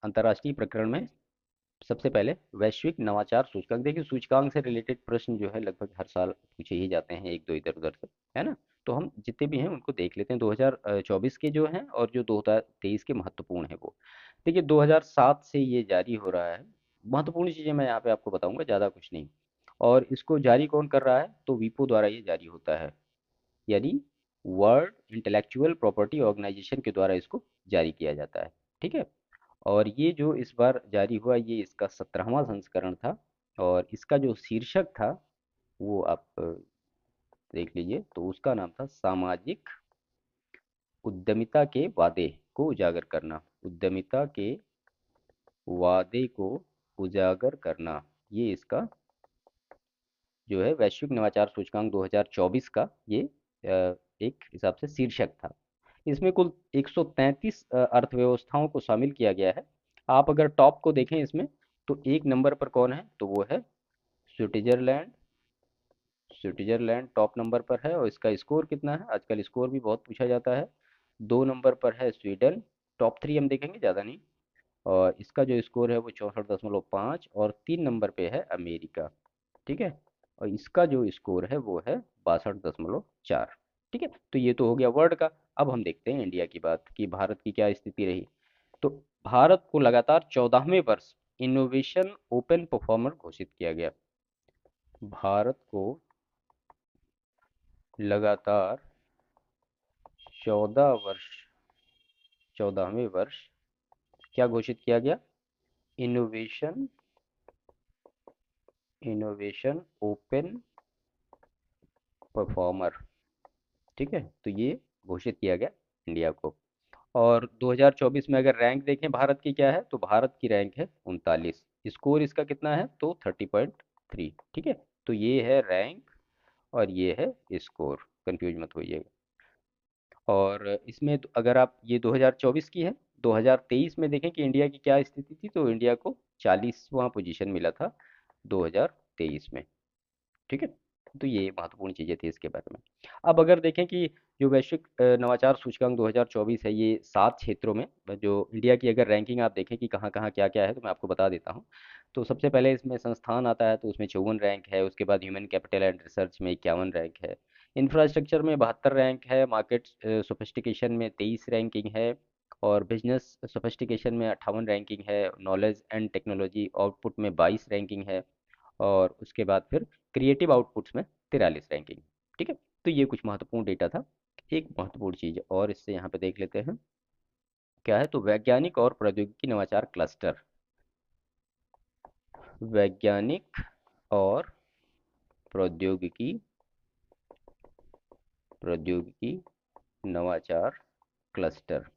अंतर्राष्ट्रीय प्रकरण में सबसे पहले वैश्विक नवाचार सूचकांक। देखिए सूचकांक से रिलेटेड प्रश्न जो है लगभग हर साल पूछे ही जाते हैं, एक दो इधर उधर से, है ना। तो हम जितने भी हैं उनको देख लेते हैं, 2024 के जो हैं और जो 2023 के महत्वपूर्ण हैं वो। देखिए 2007 से ये जारी हो रहा है। महत्वपूर्ण चीज़ें मैं यहाँ पे आपको बताऊंगा, ज़्यादा कुछ नहीं। और इसको जारी कौन कर रहा है, तो वीपो द्वारा ये जारी होता है, यानी वर्ल्ड इंटेलेक्चुअल प्रॉपर्टी ऑर्गेनाइजेशन के द्वारा इसको जारी किया जाता है। ठीक है। और ये जो इस बार जारी हुआ ये इसका 17वां संस्करण था। और इसका जो शीर्षक था वो आप देख लीजिए, तो उसका नाम था सामाजिक उद्यमिता के वादे को उजागर करना। उद्यमिता के वादे को उजागर करना, ये इसका जो है वैश्विक नवाचार सूचकांक 2024 का ये एक हिसाब से शीर्षक था। इसमें कुल 133 अर्थव्यवस्थाओं को शामिल किया गया है। आप अगर टॉप को देखें इसमें, तो एक नंबर पर कौन है, तो वो है स्विट्जरलैंड। स्विट्जरलैंड टॉप नंबर पर है और इसका स्कोर कितना है, आजकल स्कोर भी बहुत पूछा जाता है। 2 नंबर पर है स्वीडन। टॉप 3 हम देखेंगे, ज़्यादा नहीं। और इसका जो स्कोर है वो 64.5। और 3 नंबर पे है अमेरिका। ठीक है। और इसका जो स्कोर है वो है 62.4। ठीक है। तो ये तो हो गया वर्ल्ड का। अब हम देखते हैं इंडिया की बात, कि भारत की क्या स्थिति रही। तो भारत को लगातार 14वें वर्ष इनोवेशन ओपन परफॉर्मर घोषित किया गया। भारत को लगातार 14 वर्ष, 14वें वर्ष क्या घोषित किया गया, इनोवेशन, इनोवेशन ओपन परफॉर्मर। ठीक है। तो ये घोषित किया गया इंडिया को। और 2024 में अगर रैंक देखें भारत की क्या है, तो भारत की रैंक है 39। स्कोर इसका कितना है, तो 30.3। ठीक है। तो ये है रैंक और ये है स्कोर, कंफ्यूज मत होइएगा। और इसमें तो अगर आप ये 2024 की है, 2023 में देखें कि इंडिया की क्या स्थिति थी, तो इंडिया को 40वां पोजीशन मिला था 2023 में। ठीक है। तो ये महत्वपूर्ण चीज़ें थी इसके बारे में। अब अगर देखें कि जो वैश्विक नवाचार सूचकांक 2024 है, ये 7 क्षेत्रों में जो इंडिया की अगर रैंकिंग आप देखें कि कहाँ कहाँ क्या क्या है, तो मैं आपको बता देता हूँ। तो सबसे पहले इसमें संस्थान आता है, तो उसमें 54 रैंक है। उसके बाद ह्यूमन कैपिटल एंड रिसर्च में 51 रैंक है। इंफ्रास्ट्रक्चर में 72 रैंक है। मार्केट सोफिस्टिकेशन में 23 रैंकिंग है। और बिजनेस सोफिस्टिकेशन में 58 रैंकिंग है। नॉलेज एंड टेक्नोलॉजी आउटपुट में 22 रैंकिंग है। और उसके बाद फिर क्रिएटिव आउटपुट्स में 43 रैंकिंग। ठीक है। तो ये कुछ महत्वपूर्ण डेटा था। एक महत्वपूर्ण चीज़ और इससे यहाँ पे देख लेते हैं क्या है, तो वैज्ञानिक और प्रौद्योगिकी नवाचार क्लस्टर। वैज्ञानिक और प्रौद्योगिकी, प्रौद्योगिकी नवाचार क्लस्टर।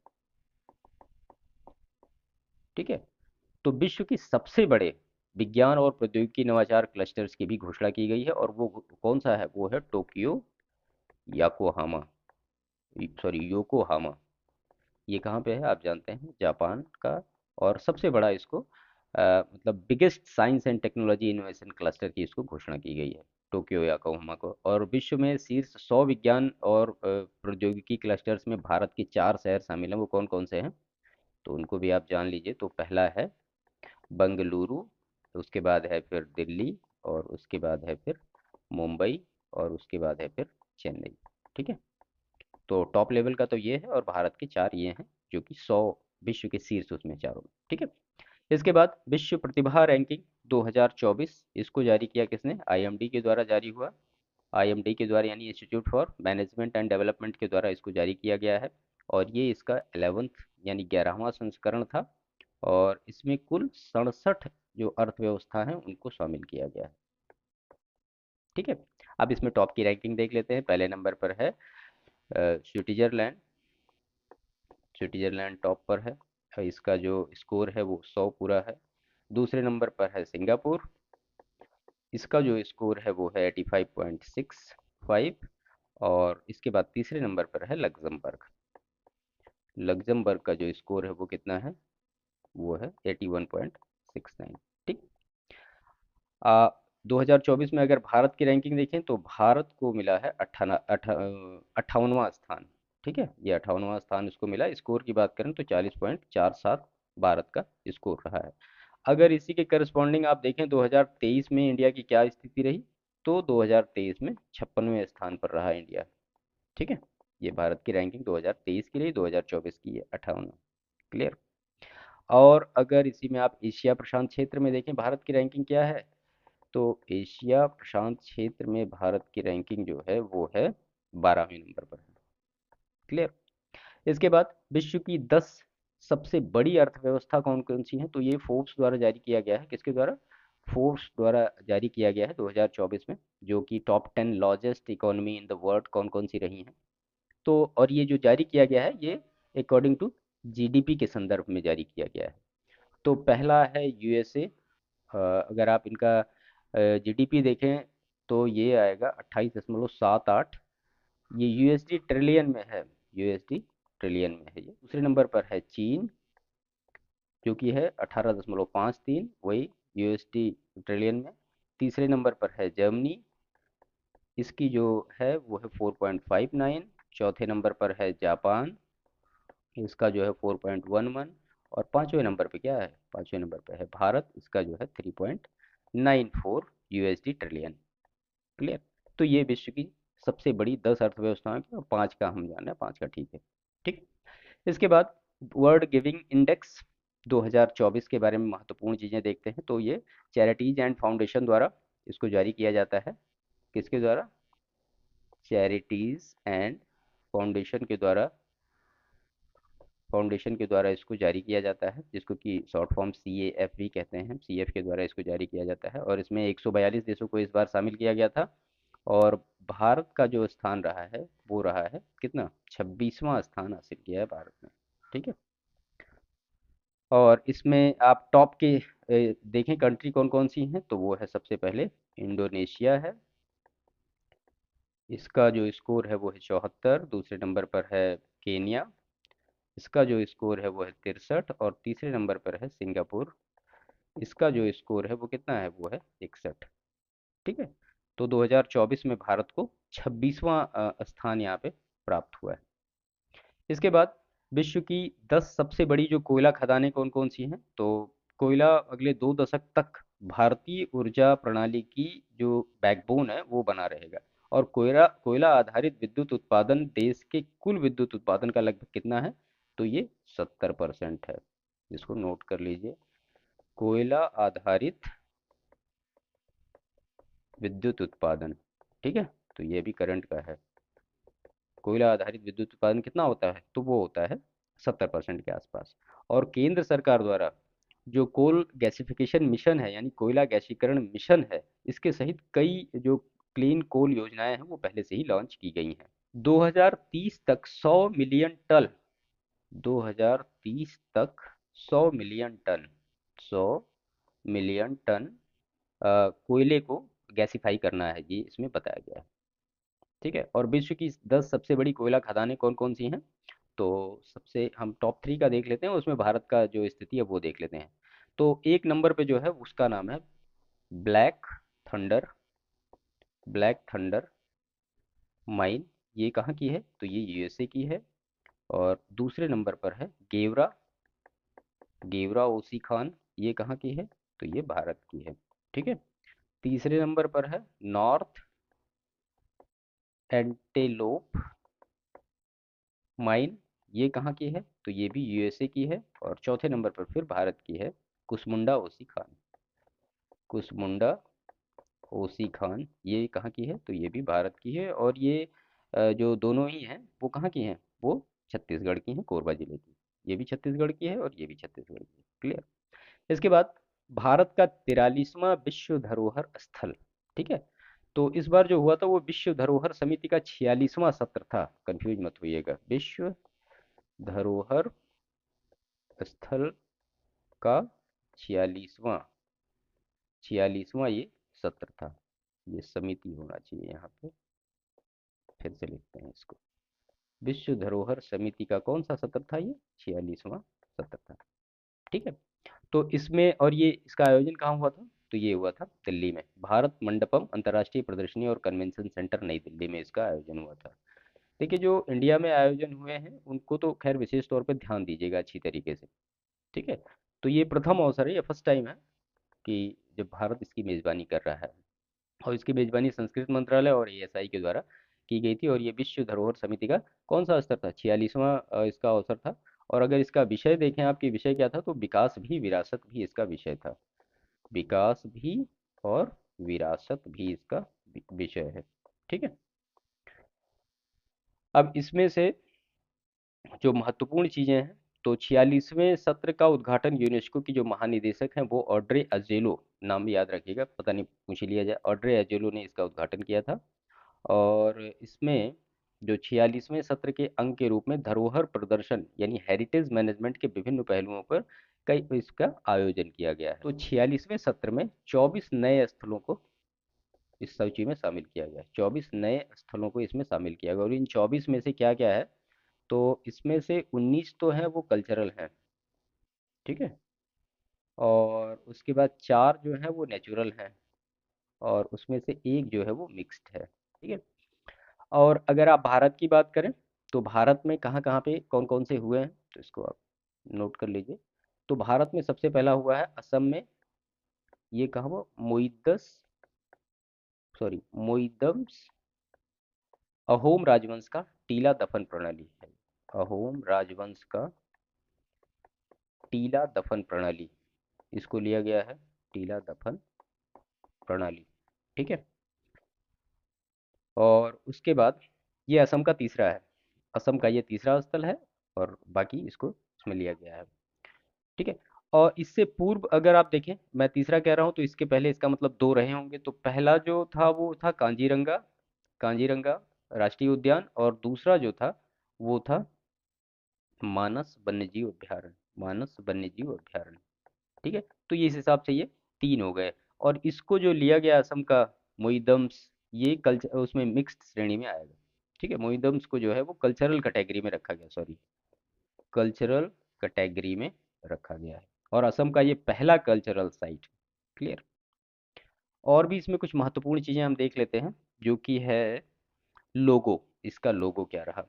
ठीक है। तो विश्व की सबसे बड़े विज्ञान और प्रौद्योगिकी नवाचार क्लस्टर्स की भी घोषणा की गई है। और वो कौन सा है, वो है टोक्यो याकोहामा, सॉरी योकोहामा। ये कहाँ पे है, आप जानते हैं, जापान का। और सबसे बड़ा इसको मतलब biggest science and technology innovation cluster की इसको घोषणा की गई है, टोक्यो याकोहामा को। और विश्व में शीर्ष 100 विज्ञान और प्रौद्योगिकी क्लस्टर्स में भारत के 4 शहर शामिल हैं। वो कौन कौन से हैं, तो उनको भी आप जान लीजिए। तो पहला है बंगलुरु, उसके बाद है फिर दिल्ली, और उसके बाद है फिर मुंबई, और उसके बाद है फिर चेन्नई। ठीक है। तो टॉप लेवल का तो ये है, और भारत के 4 ये हैं जो कि 100 विश्व के शीर्ष उसमें चारों में। ठीक है। इसके बाद विश्व प्रतिभा रैंकिंग 2024, इसको जारी किया किसने, आईएमडी के द्वारा जारी हुआ। आईएमडी के द्वारा यानी institute for management and development के द्वारा इसको जारी किया गया है। और ये इसका 11th यानी 11वां संस्करण था। और इसमें कुल 67 जो अर्थव्यवस्था हैं उनको शामिल किया गया है। ठीक है। अब इसमें टॉप की रैंकिंग देख लेते हैं। पहले नंबर पर है स्विट्जरलैंड। स्विट्जरलैंड टॉप पर है। इसका जो स्कोर है वो 100 पूरा है। दूसरे नंबर पर है सिंगापुर। इसका जो स्कोर है वो है 85.65। और इसके बाद तीसरे नंबर पर है लग्जमबर्ग। लग्जमबर्ग का जो स्कोर है वो कितना है, वो है 81.69। ठीक। आ 2024 में अगर भारत की रैंकिंग देखें, तो भारत को मिला है 58वां स्थान। ठीक है। ये 58वां स्थान इसको मिला। स्कोर की बात करें तो 40.47 भारत का स्कोर रहा है। अगर इसी के करस्पॉन्डिंग आप देखें 2023 में इंडिया की क्या स्थिति रही, तो 2023 में 56वें स्थान पर रहा इंडिया। ठीक है, ये भारत की रैंकिंग 2023 की रही, 2024 की है 58। क्लियर। और अगर इसी में आप एशिया प्रशांत क्षेत्र में देखें भारत की रैंकिंग क्या है, तो एशिया प्रशांत क्षेत्र में भारत की रैंकिंग जो है वो है 12वें नंबर पर है। क्लियर। इसके बाद विश्व की 10 सबसे बड़ी अर्थव्यवस्था कौन कौन सी हैं, तो ये फोर्ब्स द्वारा जारी किया गया है। किसके द्वारा? फोर्ब्स द्वारा जारी किया गया है 2024 में, जो कि top 10 largest economy in the world कौन कौन सी रही हैं। तो और ये जो जारी किया गया है ये अकॉर्डिंग टू जीडीपी के संदर्भ में जारी किया गया है। तो पहला है यूएसए। अगर आप इनका जीडीपी देखें तो ये आएगा 28.78। ये यूएसडी ट्रिलियन में है, यूएसडी ट्रिलियन में है ये। दूसरे नंबर पर है चीन, जो कि है 18.53, वही यूएसडी ट्रिलियन में। तीसरे नंबर पर है जर्मनी, इसकी जो है वो है 4.59। चौथे नंबर पर है जापान, इसका जो है 4.11। और पांचवें नंबर पे क्या है? पांचवें नंबर पे है भारत, इसका जो है 3.94 यूएसडी ट्रिलियन। क्लियर। तो ये विश्व की सबसे बड़ी 10 अर्थव्यवस्थाएं की, और पांच का हम जान रहे हैं, पांच का ठीक है। ठीक। इसके बाद वर्ल्ड गिविंग इंडेक्स 2024 के बारे में महत्वपूर्ण चीजें देखते हैं। तो ये चैरिटीज एंड फाउंडेशन द्वारा इसको जारी किया जाता है। किसके द्वारा? चैरिटीज एंड फाउंडेशन के द्वारा, इसको जारी किया जाता है, जिसको कि शॉर्ट फॉर्म CAF भी कहते हैं। CF के द्वारा इसको जारी किया जाता है, और इसमें 142 देशों को इस बार शामिल किया गया था। और भारत का जो स्थान रहा है वो रहा है कितना? 26वां स्थान हासिल किया है भारत ने। ठीक है। और इसमें आप टॉप के देखें कंट्री कौन कौन सी हैं, तो वो है सबसे पहले इंडोनेशिया है, इसका जो स्कोर है वो है 74। दूसरे नंबर पर है केनिया, इसका जो स्कोर है वो है 63। और तीसरे नंबर पर है सिंगापुर, इसका जो स्कोर है वो कितना है? वो है 61। ठीक है। तो 2024 में भारत को 26वां स्थान यहाँ पे प्राप्त हुआ है। इसके बाद विश्व की 10 सबसे बड़ी जो कोयला खदानें कौन कौन सी हैं, तो कोयला अगले 2 दशक तक भारतीय ऊर्जा प्रणाली की जो बैकबोन है वो बना रहेगा। और कोयला कोयला आधारित विद्युत उत्पादन देश के कुल विद्युत उत्पादन का लगभग कितना है, तो ये 70% है। इसको नोट कर लीजिए, कोयला आधारित विद्युत उत्पादन। ठीक है, तो ये भी करंट का है। कोयला आधारित विद्युत उत्पादन कितना होता है, तो वो होता है 70% के आसपास। और केंद्र सरकार द्वारा जो कोल गैसिफिकेशन मिशन है, यानी कोयला गैसीकरण मिशन है, इसके सहित कई जो क्लीन कोल योजनाएं हैं वो पहले से ही लॉन्च की गई हैं। 2030 तक 100 मिलियन टन, 2030 तक 100 मिलियन टन, 100 मिलियन टन कोयले को गैसिफाई करना है, ये इसमें बताया गया है। ठीक है। और विश्व की 10 सबसे बड़ी कोयला खदानें कौन कौन सी हैं, तो सबसे हम टॉप 3 का देख लेते हैं, उसमें भारत का जो स्थिति है वो देख लेते हैं। तो एक नंबर पे जो है उसका नाम है black thunder, black thunder mine. ये कहाँ की है, तो ये यूएसए की है। और दूसरे नंबर पर है गेवरा, गेवरा ओसी खान, ये कहाँ की है, तो ये भारत की है। ठीक है। तीसरे नंबर पर है नॉर्थ एंटेलोप माइन, ये कहाँ की है, तो ये भी यूएसए की है। और चौथे नंबर पर फिर भारत की है कुसमुंडा ओसी खान, कुसमुंडा ओसी खान, ये कहाँ की है, तो ये भी भारत की है। और ये जो दोनों ही हैं वो कहाँ की हैं, वो छत्तीसगढ़ की हैं, कोरबा जिले की। ये भी छत्तीसगढ़ की है और ये भी छत्तीसगढ़ की है। क्लियर। इसके बाद भारत का 43वां विश्व धरोहर स्थल। ठीक है। तो इस बार जो हुआ था वो विश्व धरोहर समिति का 46वां सत्र था, कंफ्यूज मत होइएगा। विश्व धरोहर स्थल का 46वां, 46वां ये सत्र था। ये समिति होना चाहिए यहाँ पे, फिर से लिखते हैं इसको। विश्व धरोहर समिति का कौन सा सत्र था, ये 46वां सत्र था। ठीक है। तो इसमें, और ये इसका आयोजन कहाँ हुआ था, तो ये हुआ था दिल्ली में, भारत मंडपम अंतर्राष्ट्रीय प्रदर्शनी और कन्वेंशन सेंटर नई दिल्ली में इसका आयोजन हुआ था। देखिए जो इंडिया में आयोजन हुए हैं उनको तो खैर विशेष तौर पर ध्यान दीजिएगा अच्छी तरीके से। ठीक है। तो ये प्रथम अवसर है, ये फर्स्ट टाइम है कि जब भारत इसकी मेज़बानी कर रहा है। और इसकी मेज़बानी संस्कृति मंत्रालय और एएसआई के द्वारा की गई थी। और ये विश्व धरोहर समिति का कौन सा स्तर था, 46वां इसका अवसर था। और अगर इसका विषय देखें, आपकी विषय क्या था, तो विकास भी विरासत भी इसका विषय था। विकास भी और विरासत भी इसका विषय है। ठीक है। अब इसमें से जो महत्वपूर्ण चीजें हैं, तो 46वें सत्र का उद्घाटन यूनेस्को की जो महानिदेशक हैं वो ऑड्रे अजेलो, नाम भी याद रखिएगा, पता नहीं पूछ लिया जाए, ऑड्रे अजेलो ने इसका उद्घाटन किया था। और इसमें जो 46वें सत्र के अंग के रूप में धरोहर प्रदर्शन यानी हेरिटेज मैनेजमेंट के विभिन्न पहलुओं पर कई इसका आयोजन किया गया है। तो 46वें सत्र में 24 नए स्थलों को इस सूची में शामिल किया गया है। 24 नए स्थलों को इसमें शामिल किया गया, और इन 24 में से क्या क्या है, तो इसमें से 19 तो हैं वो कल्चरल हैं। ठीक है। और उसके बाद 4 जो हैं वो नेचुरल हैं, और उसमें से एक जो है वो मिक्स्ड है। ठीक है। और अगर आप भारत की बात करें, तो भारत में कहाँ कहाँ पे कौन कौन से हुए हैं, तो इसको आप नोट कर लीजिए। तो भारत में सबसे पहला हुआ है असम में, ये कहाँ वो मोइदम्स अहोम राजवंश का टीला दफन प्रणाली है। अहोम राजवंश का टीला दफन प्रणाली, इसको लिया गया है टीला दफन प्रणाली। ठीक है। और उसके बाद ये असम का तीसरा है, असम का ये तीसरा स्थल है, और बाकी इसको इसमें लिया गया है। ठीक है। और इससे पूर्व अगर आप देखें, मैं तीसरा कह रहा हूँ तो इसके पहले इसका मतलब दो रहे होंगे। तो पहला जो था वो था कांजीरंगा, कांजीरंगा राष्ट्रीय उद्यान, और दूसरा जो था वो था मानस वन्यजीव अभ्यारण्य, मानस वन्यजीव अभ्यारण्य। ठीक है। तो ये इस हिसाब से ये 3 हो गए। और इसको जो लिया गया असम का मोइदम्स, ये कल्चर उसमें मिक्स्ड श्रेणी में आएगा। ठीक है। मोइदम्स को जो है वो कल्चरल कैटेगरी में रखा गया, सॉरी, कल्चरल कैटेगरी में रखा गया है। और असम का ये पहला कल्चरल साइट। क्लियर। और भी इसमें कुछ महत्वपूर्ण चीजें हम देख लेते हैं, जो कि है लोगो, इसका लोगो क्या रहा।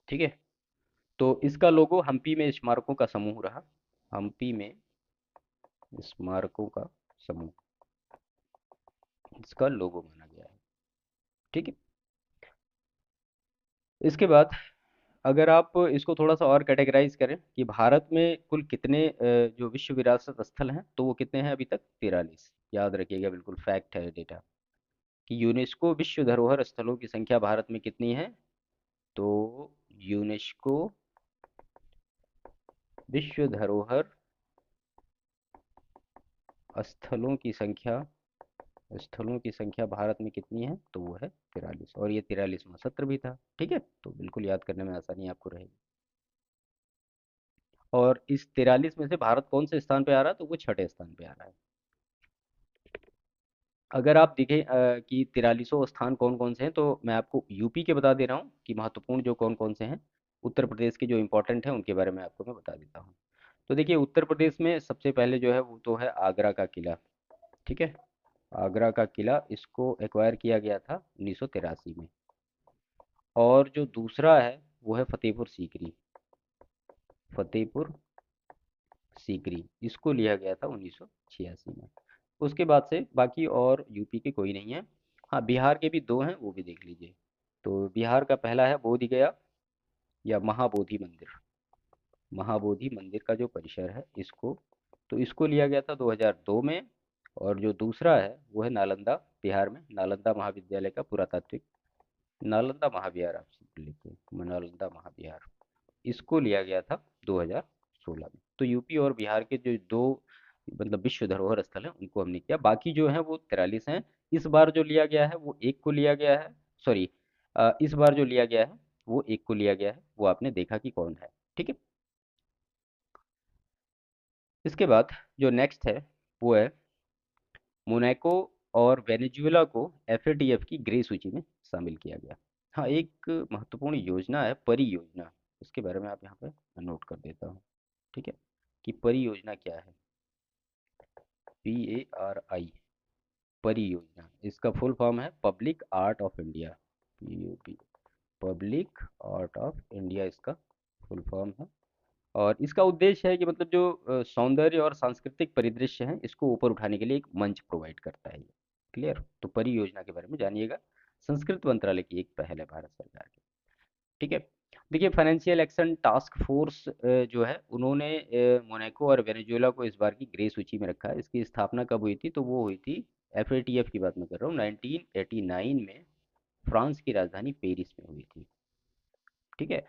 ठीक है। तो इसका लोगो हम्पी में स्मारकों का समूह रहा, हम्पी में स्मारकों का समूह, इसका लोगो माना गया है। ठीक है। इसके बाद अगर आप इसको थोड़ा सा और कैटेगराइज करें कि भारत में कुल कितने जो विश्व विरासत स्थल हैं, तो वो कितने हैं अभी तक, 43। याद रखिएगा, बिल्कुल फैक्ट है डेटा, कि यूनेस्को विश्व धरोहर स्थलों की संख्या भारत में कितनी है, तो यूनेस्को विश्व धरोहर स्थलों की संख्या, स्थलों की संख्या भारत में कितनी है, तो वो है 43, और ये 43वां सत्र भी था। ठीक है। तो बिल्कुल याद करने में आसानी आपको रहेगी। और इस 43 में से भारत कौन से स्थान पे आ रहा है, तो वो छठे स्थान पे आ रहा है। अगर आप देखें कि 43वां स्थान कौन कौन से हैं, तो मैं आपको यूपी के बता दे रहा हूँ कि महत्वपूर्ण जो कौन कौन से हैं। उत्तर प्रदेश के जो इंपॉर्टेंट हैं उनके बारे में आपको मैं बता देता हूँ। तो देखिए, उत्तर प्रदेश में सबसे पहले जो है वो तो है आगरा का किला। ठीक है। आगरा का किला, इसको एक्वायर किया गया था 1983 में। और जो दूसरा है वो है फतेहपुर सीकरी, फतेहपुर सीकरी, इसको लिया गया था 1986 में। उसके बाद से बाकी और यूपी के कोई नहीं है। हाँ, बिहार के भी दो हैं, वो भी देख लीजिए। तो बिहार का पहला है बोधि गया या महाबोधि मंदिर, महाबोधि मंदिर का जो परिसर है इसको, तो इसको लिया गया था 2002 में। और जो दूसरा है वो है नालंदा, बिहार में नालंदा महाविद्यालय का पुरातात्विक, नालंदा महाविहार, आप सिंपल लिखिए नालंदा महाविहार, इसको लिया गया था 2016 में। तो यूपी और बिहार के जो दो मतलब विश्व धरोहर स्थल हैं उनको हमने किया, बाकी जो है वो 43 हैं। इस बार जो लिया गया है वो एक को लिया गया है, सॉरी, इस बार जो लिया गया है वो एक को लिया गया है, वो आपने देखा कि कौन है। ठीक है। इसके बाद जो नेक्स्ट है वो है मोनाको और वेनेजुएला को एफएटीएफ की ग्रे सूची में शामिल किया गया। हाँ, एक महत्वपूर्ण योजना है परी योजना, इसके बारे में आप यहाँ पे मैं नोट कर देता हूँ। ठीक है। कि परी योजना क्या है, PARI, परी योजना, इसका फुल फॉर्म है public art of India, PUB, public art of India इसका फुल फॉर्म है। और इसका उद्देश्य है कि मतलब जो सौंदर्य और सांस्कृतिक परिदृश्य हैं इसको ऊपर उठाने के लिए एक मंच प्रोवाइड करता है ये। क्लियर? तो परियोजना के बारे में जानिएगा। संस्कृत मंत्रालय की एक पहल है भारत सरकार की। ठीक है। देखिए, फाइनेंशियल एक्शन टास्क फोर्स जो है उन्होंने मोनाको और वेनेजुएला को इस बार की ग्रे सूची में रखा है। इसकी स्थापना कब हुई थी? तो वो हुई थी, एफएटीएफ की बात मैं कर रहा हूँ, 1989 में फ्रांस की राजधानी पेरिस में हुई थी। ठीक है।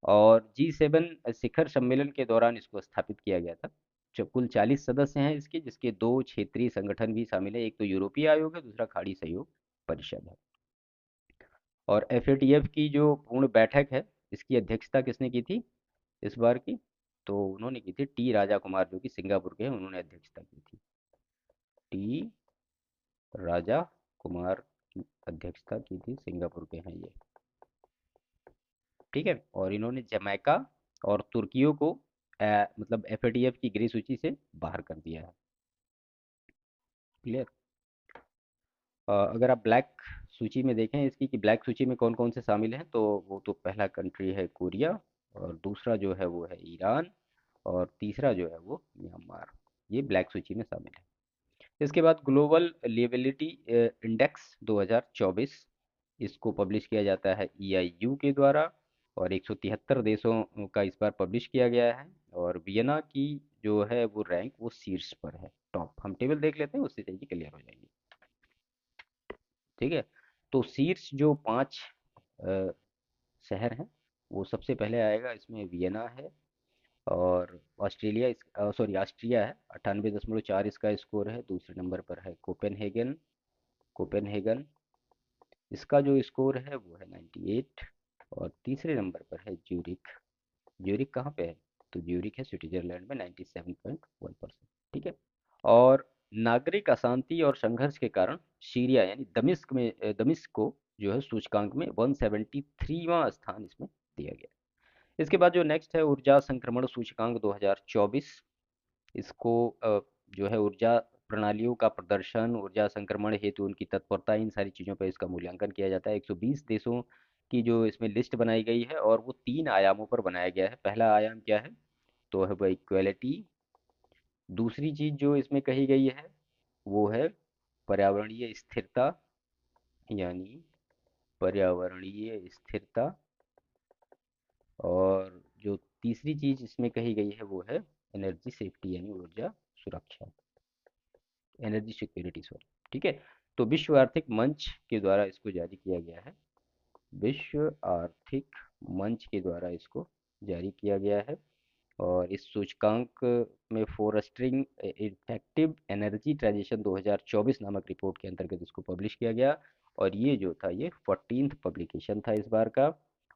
और G7 शिखर सम्मेलन के दौरान इसको स्थापित किया गया था। जो कुल 40 सदस्य हैं इसके, जिसके 2 क्षेत्रीय संगठन भी शामिल है। एक तो यूरोपीय आयोग है, दूसरा खाड़ी सहयोग परिषद है। और एफएटीएफ की जो पूर्ण बैठक है, इसकी अध्यक्षता किसने की थी इस बार की? तो उन्होंने की थी टी राजा कुमार, जो कि सिंगापुर के हैं, उन्होंने अध्यक्षता की थी। टी राजा कुमार की अध्यक्षता की थी, सिंगापुर के हैं ये। ठीक है। और इन्होंने जमैका और तुर्कियों को मतलब एफएटीएफ की ग्रे सूची से बाहर कर दिया है। क्लियर? अगर आप ब्लैक सूची में देखें इसकी, कि ब्लैक सूची में कौन कौन से शामिल हैं, तो वो तो पहला कंट्री है कोरिया, और दूसरा जो है वो है ईरान, और तीसरा जो है वो म्यांमार। ये ब्लैक सूची में शामिल है। इसके बाद ग्लोबल लिवेबिलिटी इंडेक्स 2024, इसको पब्लिश किया जाता है ईआईयू के द्वारा, और 173 देशों का इस बार पब्लिश किया गया है। और वियना की जो है वो रैंक वो शीर्ष पर है, टॉप। हम टेबल देख लेते हैं, उससे चीज़ें क्लियर हो जाएंगी। ठीक है। तो शीर्ष जो 5 शहर हैं, वो सबसे पहले आएगा इसमें वियना है। और ऑस्ट्रेलिया इस सॉरी ऑस्ट्रिया है, 98.4 इसका स्कोर है। दूसरे नंबर पर है कोपेनहेगन। कोपेनहेगन, इसका जो स्कोर है वो है 98। और तीसरे नंबर पर है ज्यूरिख। ज्यूरिख कहाँ पे है? तो ज्यूरिख है स्विट्जरलैंड में, 97.1%। ठीक है। और नागरिक अशांति और संघर्ष के कारण सीरिया यानी दमिश्क में दमिश्क को जो है सूचकांक में 173वां स्थान इसमें दिया गया। इसके बाद जो नेक्स्ट है ऊर्जा संक्रमण सूचकांक 2024, इसको जो है ऊर्जा प्रणालियों का प्रदर्शन, ऊर्जा संक्रमण हेतु उनकी तत्परता, इन सारी चीज़ों पर इसका मूल्यांकन किया जाता है। 120 देशों की जो इसमें लिस्ट बनाई गई है, और वो 3 आयामों पर बनाया गया है। पहला आयाम क्या है? तो है वो इक्वेलिटी। दूसरी चीज़ जो इसमें कही गई है वो है पर्यावरणीय स्थिरता, यानी पर्यावरणीय स्थिरता। और जो तीसरी चीज़ इसमें कही गई है वो है एनर्जी सेफ्टी, यानी ऊर्जा सुरक्षा, एनर्जी सिक्योरिटी, सॉरी। ठीक है। तो विश्व आर्थिक मंच के द्वारा इसको जारी किया गया है। विश्व आर्थिक मंच के द्वारा इसको जारी किया गया है। और इस सूचकांक में फोरेस्ट्रिंग इफेक्टिव एनर्जी ट्रांजिशन 2024 नामक रिपोर्ट के अंतर्गत इसको पब्लिश किया गया। और ये जो था ये 14th पब्लिकेशन था इस बार का,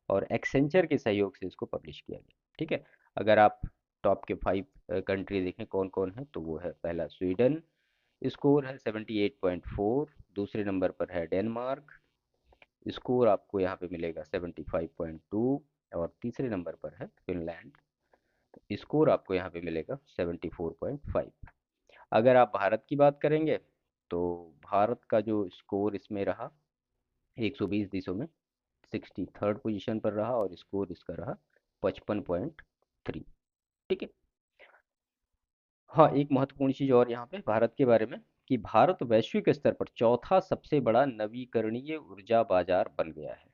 और एक्सेंचर के सहयोग से इसको पब्लिश किया गया। ठीक है। अगर आप टॉप के 5 कंट्री देखें कौन कौन है, तो वो है पहला स्वीडन, स्कोर है 78.4। दूसरे नंबर पर है डेनमार्क, स्कोर आपको यहाँ पे मिलेगा 75.2। और तीसरे नंबर पर है फिनलैंड, स्कोर आपको यहाँ पे मिलेगा 74.5। अगर आप भारत की बात करेंगे, तो भारत का जो स्कोर इसमें रहा 120 देशों में 63rd पोजीशन पर रहा, और स्कोर इसका रहा 55.3। ठीक है। हाँ, एक महत्वपूर्ण चीज़ और यहाँ पे भारत के बारे में, कि भारत वैश्विक स्तर पर चौथा सबसे बड़ा नवीकरणीय ऊर्जा बाजार बन गया है।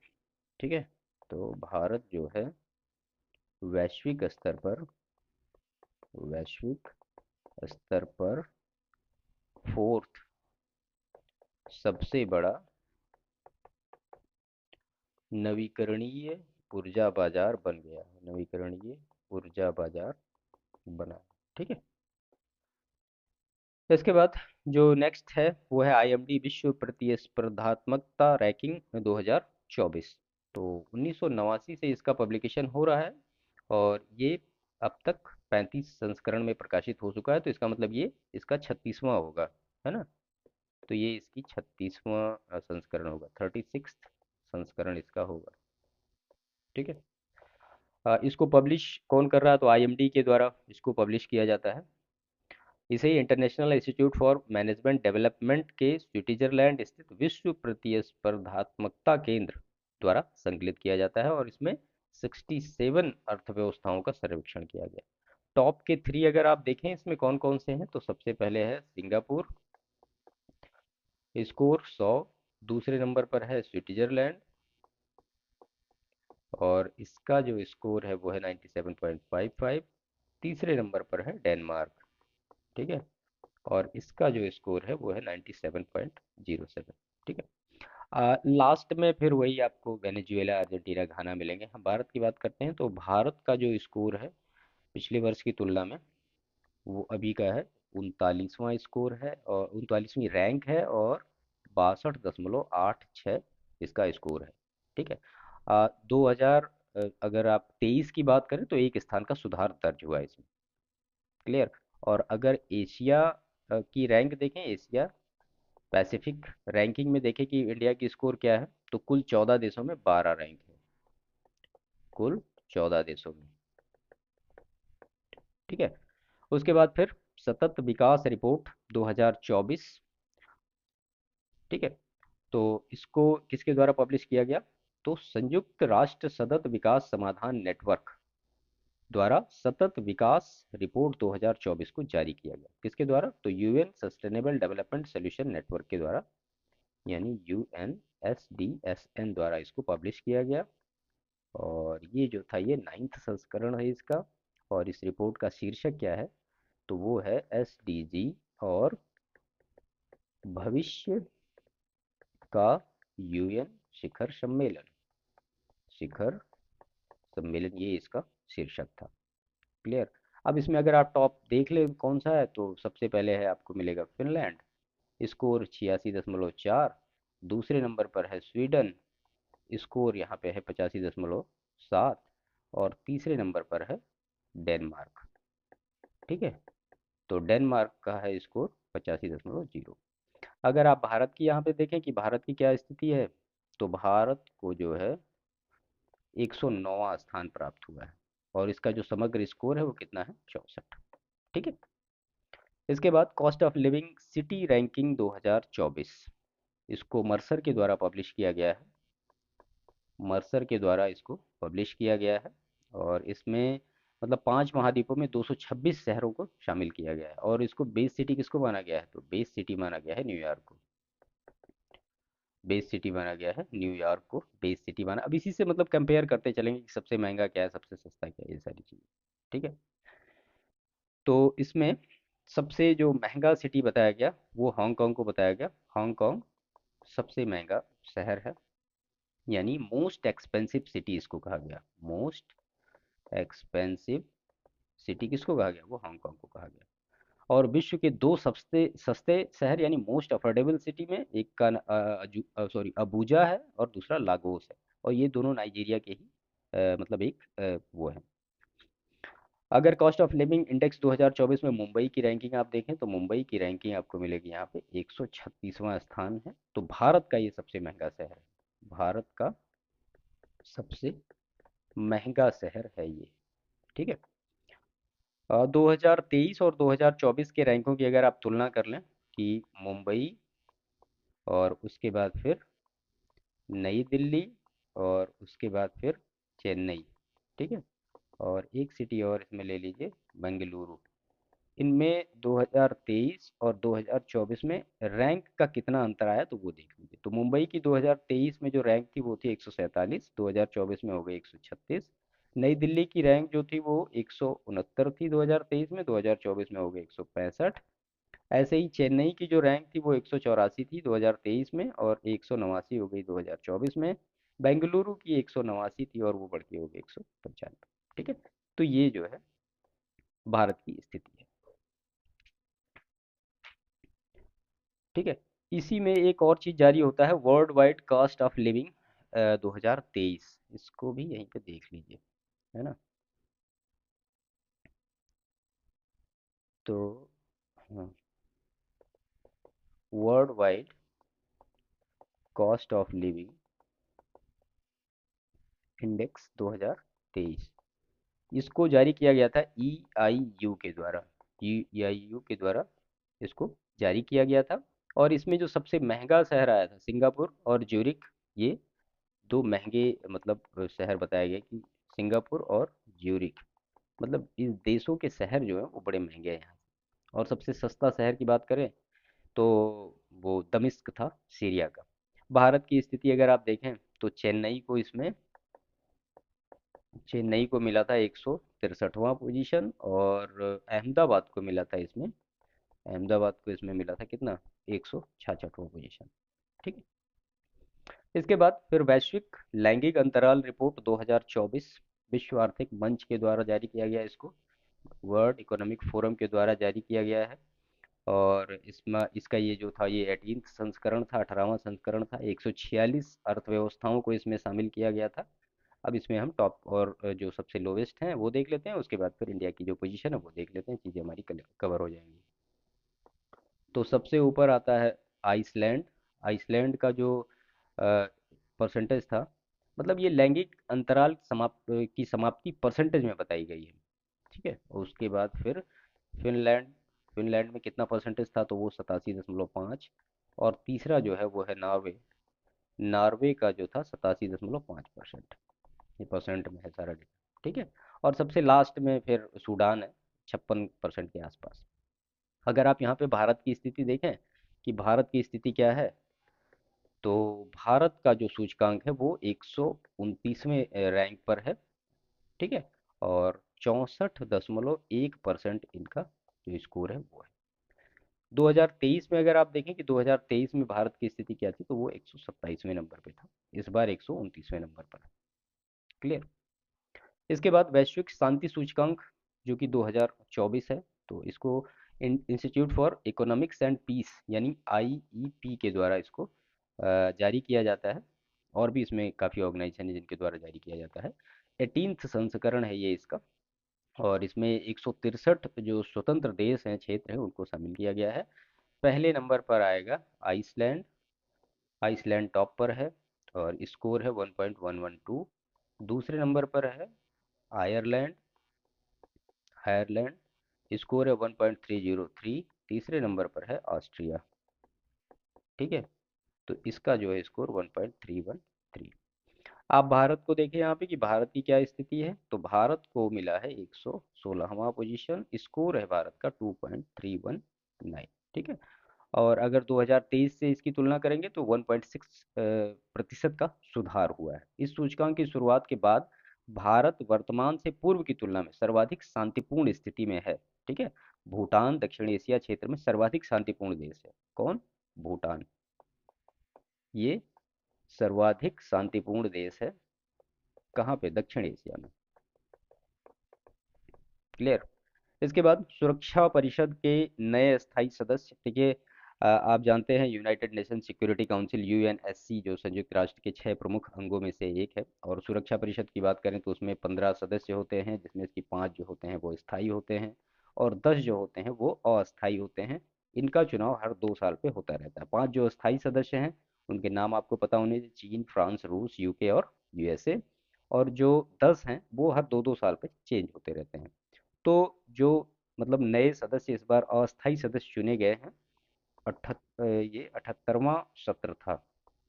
ठीक है। तो भारत जो है वैश्विक स्तर पर, वैश्विक स्तर पर 4th सबसे बड़ा नवीकरणीय ऊर्जा बाजार बन गया है। नवीकरणीय ऊर्जा बाजार बना। ठीक है। इसके बाद जो नेक्स्ट है वो है आईएमडी विश्व प्रतिस्पर्धात्मकता रैंकिंग 2024। तो 1989 से इसका पब्लिकेशन हो रहा है, और ये अब तक 35 संस्करण में प्रकाशित हो चुका है। तो इसका मतलब ये इसका 36वां होगा, है ना? तो ये इसकी 36वां संस्करण होगा, 36th संस्करण इसका होगा। ठीक है। इसको पब्लिश कौन कर रहा है? तो आईएमडी के द्वारा इसको पब्लिश किया जाता है। इसे international institute for management development के स्विट्जरलैंड स्थित विश्व प्रतिस्पर्धात्मकता केंद्र द्वारा संकलित किया जाता है। और इसमें 67 अर्थव्यवस्थाओं का सर्वेक्षण किया गया। टॉप के 3 अगर आप देखें इसमें कौन कौन से हैं, तो सबसे पहले है सिंगापुर, स्कोर 100। दूसरे नंबर पर है स्विट्जरलैंड, और इसका जो स्कोर है वो है 97.55। तीसरे नंबर पर है डेनमार्क, ठीक है, और इसका जो स्कोर है वो है 97.07, ठीक है। लास्ट में फिर वही आपको वेनेजुएला, अर्जेंटीना, घाना मिलेंगे। हम भारत की बात करते हैं तो भारत का जो स्कोर है पिछले वर्ष की तुलना में वो अभी का है 39वां स्कोर है, और 39वीं रैंक है, और 62.86 इसका स्कोर है, ठीक है। 2000 अगर आप 23 की बात करें तो एक स्थान का सुधार दर्ज हुआ है इसमें, क्लियर। और अगर एशिया की रैंक देखें, एशिया पैसिफिक रैंकिंग में देखें कि इंडिया की स्कोर क्या है, तो कुल 14 देशों में 12 रैंक है, कुल 14 देशों में, ठीक है। उसके बाद फिर सतत विकास रिपोर्ट 2024, ठीक है। तो इसको किसके द्वारा पब्लिश किया गया, तो संयुक्त राष्ट्र सतत विकास समाधान नेटवर्क द्वारा सतत विकास रिपोर्ट 2024 को जारी किया गया। किसके द्वारा, तो UN sustainable development solution network के द्वारा, यानी UNSDSN द्वारा इसको पब्लिश किया गया। और ये जो था ये 9th संस्करण है इसका। और इस रिपोर्ट का शीर्षक क्या है, तो वो है SDG और भविष्य का UN शिखर सम्मेलन, शिखर सम्मेलन, ये इसका शीर्षक था, क्लियर। अब इसमें अगर आप टॉप देख ले कौन सा है, तो सबसे पहले है आपको मिलेगा फिनलैंड, स्कोर 86.4। दूसरे नंबर पर है स्वीडन, स्कोर यहाँ पे है 85.7। और तीसरे नंबर पर है डेनमार्क, ठीक है। तो डेनमार्क का है स्कोर 85.0। अगर आप भारत की यहाँ पे देखें कि भारत की क्या स्थिति है, तो भारत को जो है 109वां स्थान प्राप्त हुआ है, और इसका जो समग्र स्कोर है वो कितना है, 64, ठीक है। इसके बाद cost of living city ranking 2024, इसको मर्सर के द्वारा पब्लिश किया गया है, मर्सर के द्वारा इसको पब्लिश किया गया है। और इसमें मतलब 5 महाद्वीपों में 226 शहरों को शामिल किया गया है, और इसको बेस सिटी किसको माना गया है, तो बेस सिटी माना गया है न्यूयॉर्क को, बेस सिटी माना गया है न्यूयॉर्क को, बेस सिटी माना। अब इसी से मतलब कंपेयर करते चलेंगे कि सबसे महंगा क्या है, सबसे सस्ता क्या है, ये सारी चीज़ें, ठीक है। तो इसमें सबसे जो महंगा सिटी बताया गया वो हांगकांग को बताया गया। हांगकांग सबसे महंगा शहर है, यानी मोस्ट एक्सपेंसिव सिटी इसको कहा गया, मोस्ट एक्सपेंसिव सिटी किसको कहा गया, वो हांगकांग को कहा गया। और विश्व के दो सस्ते सस्ते शहर यानी मोस्ट अफोर्डेबल सिटी में एक का सॉरी अबूजा है, और दूसरा लागोस है, और ये दोनों नाइजीरिया के ही मतलब एक वो है। अगर कॉस्ट ऑफ लिविंग इंडेक्स 2024 में मुंबई की रैंकिंग आप देखें, तो मुंबई की रैंकिंग आपको मिलेगी यहाँ पे 136वां स्थान है। तो भारत का ये सबसे महंगा शहर है, भारत का सबसे महंगा शहर है ये, ठीक है। 2023 और 2024 के रैंकों की अगर आप तुलना कर लें कि मुंबई और उसके बाद फिर नई दिल्ली और उसके बाद फिर चेन्नई, ठीक है, और एक सिटी और इसमें ले लीजिए बेंगलुरु, इनमें 2023 और 2024 में रैंक का कितना अंतर आया तो वो देख लीजिए। तो मुंबई की 2023 में जो रैंक थी वो थी 147, 2024 में हो गई 136। नई दिल्ली की रैंक जो थी वो 169 थी 2023 में, 2024 में हो गई 165। ऐसे ही चेन्नई की जो रैंक थी वो 184 थी 2023 में, और 189 हो गई 2024 में। बेंगलुरु की 189 थी और वो बढ़ के हो गई 195, ठीक है। तो ये जो है भारत की स्थिति है, ठीक है। इसी में एक और चीज जारी होता है, world wide cost of living 2023, इसको भी यहीं पे देख लीजिए, है ना। तो world wide cost of living index 2023, इसको जारी किया गया था EIU के द्वारा, EIU के द्वारा इसको जारी किया गया था। और इसमें जो सबसे महंगा शहर आया था सिंगापुर और ज्यूरिख, ये दो महंगे मतलब शहर बताए गए कि सिंगापुर और ज्यूरिख। मतलब इस देशों के शहर जो हैं वो बड़े महंगे हैं यहाँ। और सबसे सस्ता शहर की बात करें तो वो दमिश्क था, सीरिया का। भारत की स्थिति अगर आप देखें तो चेन्नई को मिला था 163वां पोजीशन, और अहमदाबाद को मिला था इसमें, मिला था कितना, 166वां पोजीशन। ठीक है। इसके बाद फिर वैश्विक लैंगिक अंतराल रिपोर्ट 2024 विश्व आर्थिक मंच के द्वारा जारी किया गया, इसको वर्ल्ड इकोनॉमिक फोरम के द्वारा जारी किया गया है। और इसमें इसका ये जो था ये 18th संस्करण था, 18वां संस्करण था। 146 अर्थव्यवस्थाओं को इसमें शामिल किया गया था। अब इसमें हम टॉप और जो सबसे लोवेस्ट हैं वो देख लेते हैं, उसके बाद फिर इंडिया की जो पोजीशन है वो देख लेते हैं, चीज़ें हमारी कवर हो जाएंगी। तो सबसे ऊपर आता है आइसलैंड। आइसलैंड का जो परसेंटेज था, मतलब ये लैंगिक अंतराल समाप्ति परसेंटेज में बताई गई है। ठीक है। और उसके बाद फिर फिनलैंड। फिनलैंड में कितना परसेंटेज था, तो वो 87.5। और तीसरा जो है वो है नॉर्वे। नॉर्वे का जो था 87.5%। ये परसेंट में है सारा डेटा। ठीक है। और सबसे लास्ट में फिर सूडान है, 56% के आसपास। अगर आप यहाँ पे भारत की स्थिति देखें कि भारत की स्थिति क्या है, तो भारत का जो सूचकांक है वो 129वें रैंक पर है। ठीक है। और 64.1% इनका जो स्कोर है वो है। 2023 में अगर आप देखें कि 2023 में भारत की स्थिति क्या थी, तो वो 127वें नंबर पे था। इस बार 129वें नंबर पर है। क्लियर। इसके बाद वैश्विक शांति सूचकांक जो कि 2024 है, तो इसको institute for economics and peace यानी आईईपी के द्वारा इसको जारी किया जाता है। और भी इसमें काफ़ी ऑर्गेनाइजेशन है जिनके द्वारा जारी किया जाता है। 18th संस्करण है ये इसका। और इसमें 163 जो स्वतंत्र देश हैं, क्षेत्र हैं, उनको शामिल किया गया है। पहले नंबर पर आएगा आइसलैंड। आइसलैंड टॉप पर है और स्कोर है 1.112। दूसरे नंबर पर है आयरलैंड। आयरलैंड स्कोर है 1.303। तीसरे नंबर पर है ऑस्ट्रिया। ठीक है। तो इसका जो है स्कोर 1.313। आप भारत को देखिए यहाँ पे कि भारत की क्या स्थिति है, तो भारत को मिला है 116वां पोजीशन। स्कोर है भारत का 2.319। ठीक है। और अगर 2023 से इसकी तुलना करेंगे तो 1.6 प्रतिशत का सुधार हुआ है। इस सूचकांक की शुरुआत के बाद भारत वर्तमान से पूर्व की तुलना में सर्वाधिक शांतिपूर्ण स्थिति में है। ठीक है। भूटान दक्षिण एशिया क्षेत्र में सर्वाधिक शांतिपूर्ण देश है। कौन? भूटान। ये सर्वाधिक शांतिपूर्ण देश है। कहाँ पे? दक्षिण एशिया में। क्लियर। इसके बाद सुरक्षा परिषद के नए स्थायी सदस्य। देखिए आप जानते हैं United nation security council UNSC जो संयुक्त राष्ट्र के 6 प्रमुख अंगों में से एक है। और सुरक्षा परिषद की बात करें तो उसमें 15 सदस्य होते हैं, जिसमें से 5 जो होते हैं वो स्थायी होते हैं और 10 जो होते हैं वो अस्थायी होते हैं। इनका चुनाव हर 2 साल पे होता रहता है। 5 जो स्थायी सदस्य हैं उनके नाम आपको पता होने चाहिए, चीन, फ्रांस, रूस, यूके और यूएसए। और जो 10 हैं वो हर 2-2 साल पे चेंज होते रहते हैं। तो जो मतलब नए सदस्य इस बार अस्थायी सदस्य चुने गए हैं, ये 78वां सत्र था,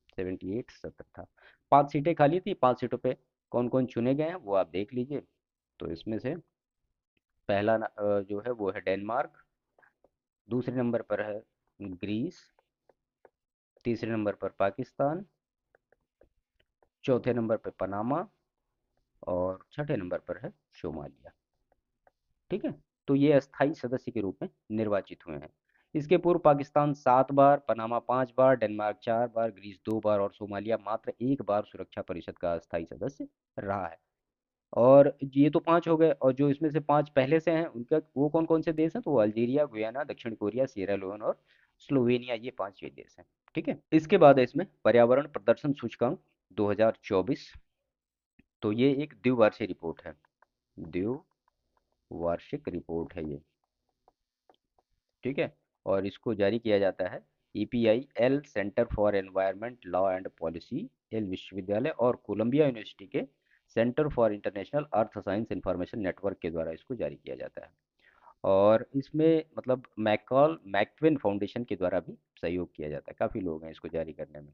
78 सत्र था। 5 सीटें खाली थी। 5 सीटों पे कौन कौन चुने गए हैं वो आप देख लीजिए। तो इसमें से पहला जो है वो है डेनमार्क। दूसरे नंबर पर है ग्रीस। तीसरे नंबर पर पाकिस्तान। चौथे नंबर पर पनामा। और छठे नंबर पर है सोमालिया। ठीक है। तो ये अस्थायी सदस्य के रूप में निर्वाचित हुए हैं। इसके पूर्व पाकिस्तान 7 बार, पनामा 5 बार, डेनमार्क 4 बार, ग्रीस 2 बार और सोमालिया मात्र 1 बार सुरक्षा परिषद का अस्थायी सदस्य रहा है। और ये तो 5 हो गए, और जो इसमें से 5 पहले से हैं उनका वो कौन कौन से देश हैं, तो वो अल्जीरिया, गुयाना, दक्षिण कोरिया, सिएरा लियोन और स्लोवेनिया, ये 5 ये देश हैं। ठीक है। इसके बाद है इसमें पर्यावरण प्रदर्शन सूचकांक 2024। तो ये एक द्विवार्षिक रिपोर्ट है। द्विवार्षिक रिपोर्ट है ये। ठीक है। और इसको जारी किया जाता है EPI Yale centre for environment law and policy, Yale विश्वविद्यालय और कोलंबिया यूनिवर्सिटी के centre for international earth science information network के द्वारा इसको जारी किया जाता है। और इसमें मतलब मैकॉल मैक्विन फाउंडेशन के द्वारा भी सहयोग किया जाता है। काफ़ी लोग हैं इसको जारी करने में।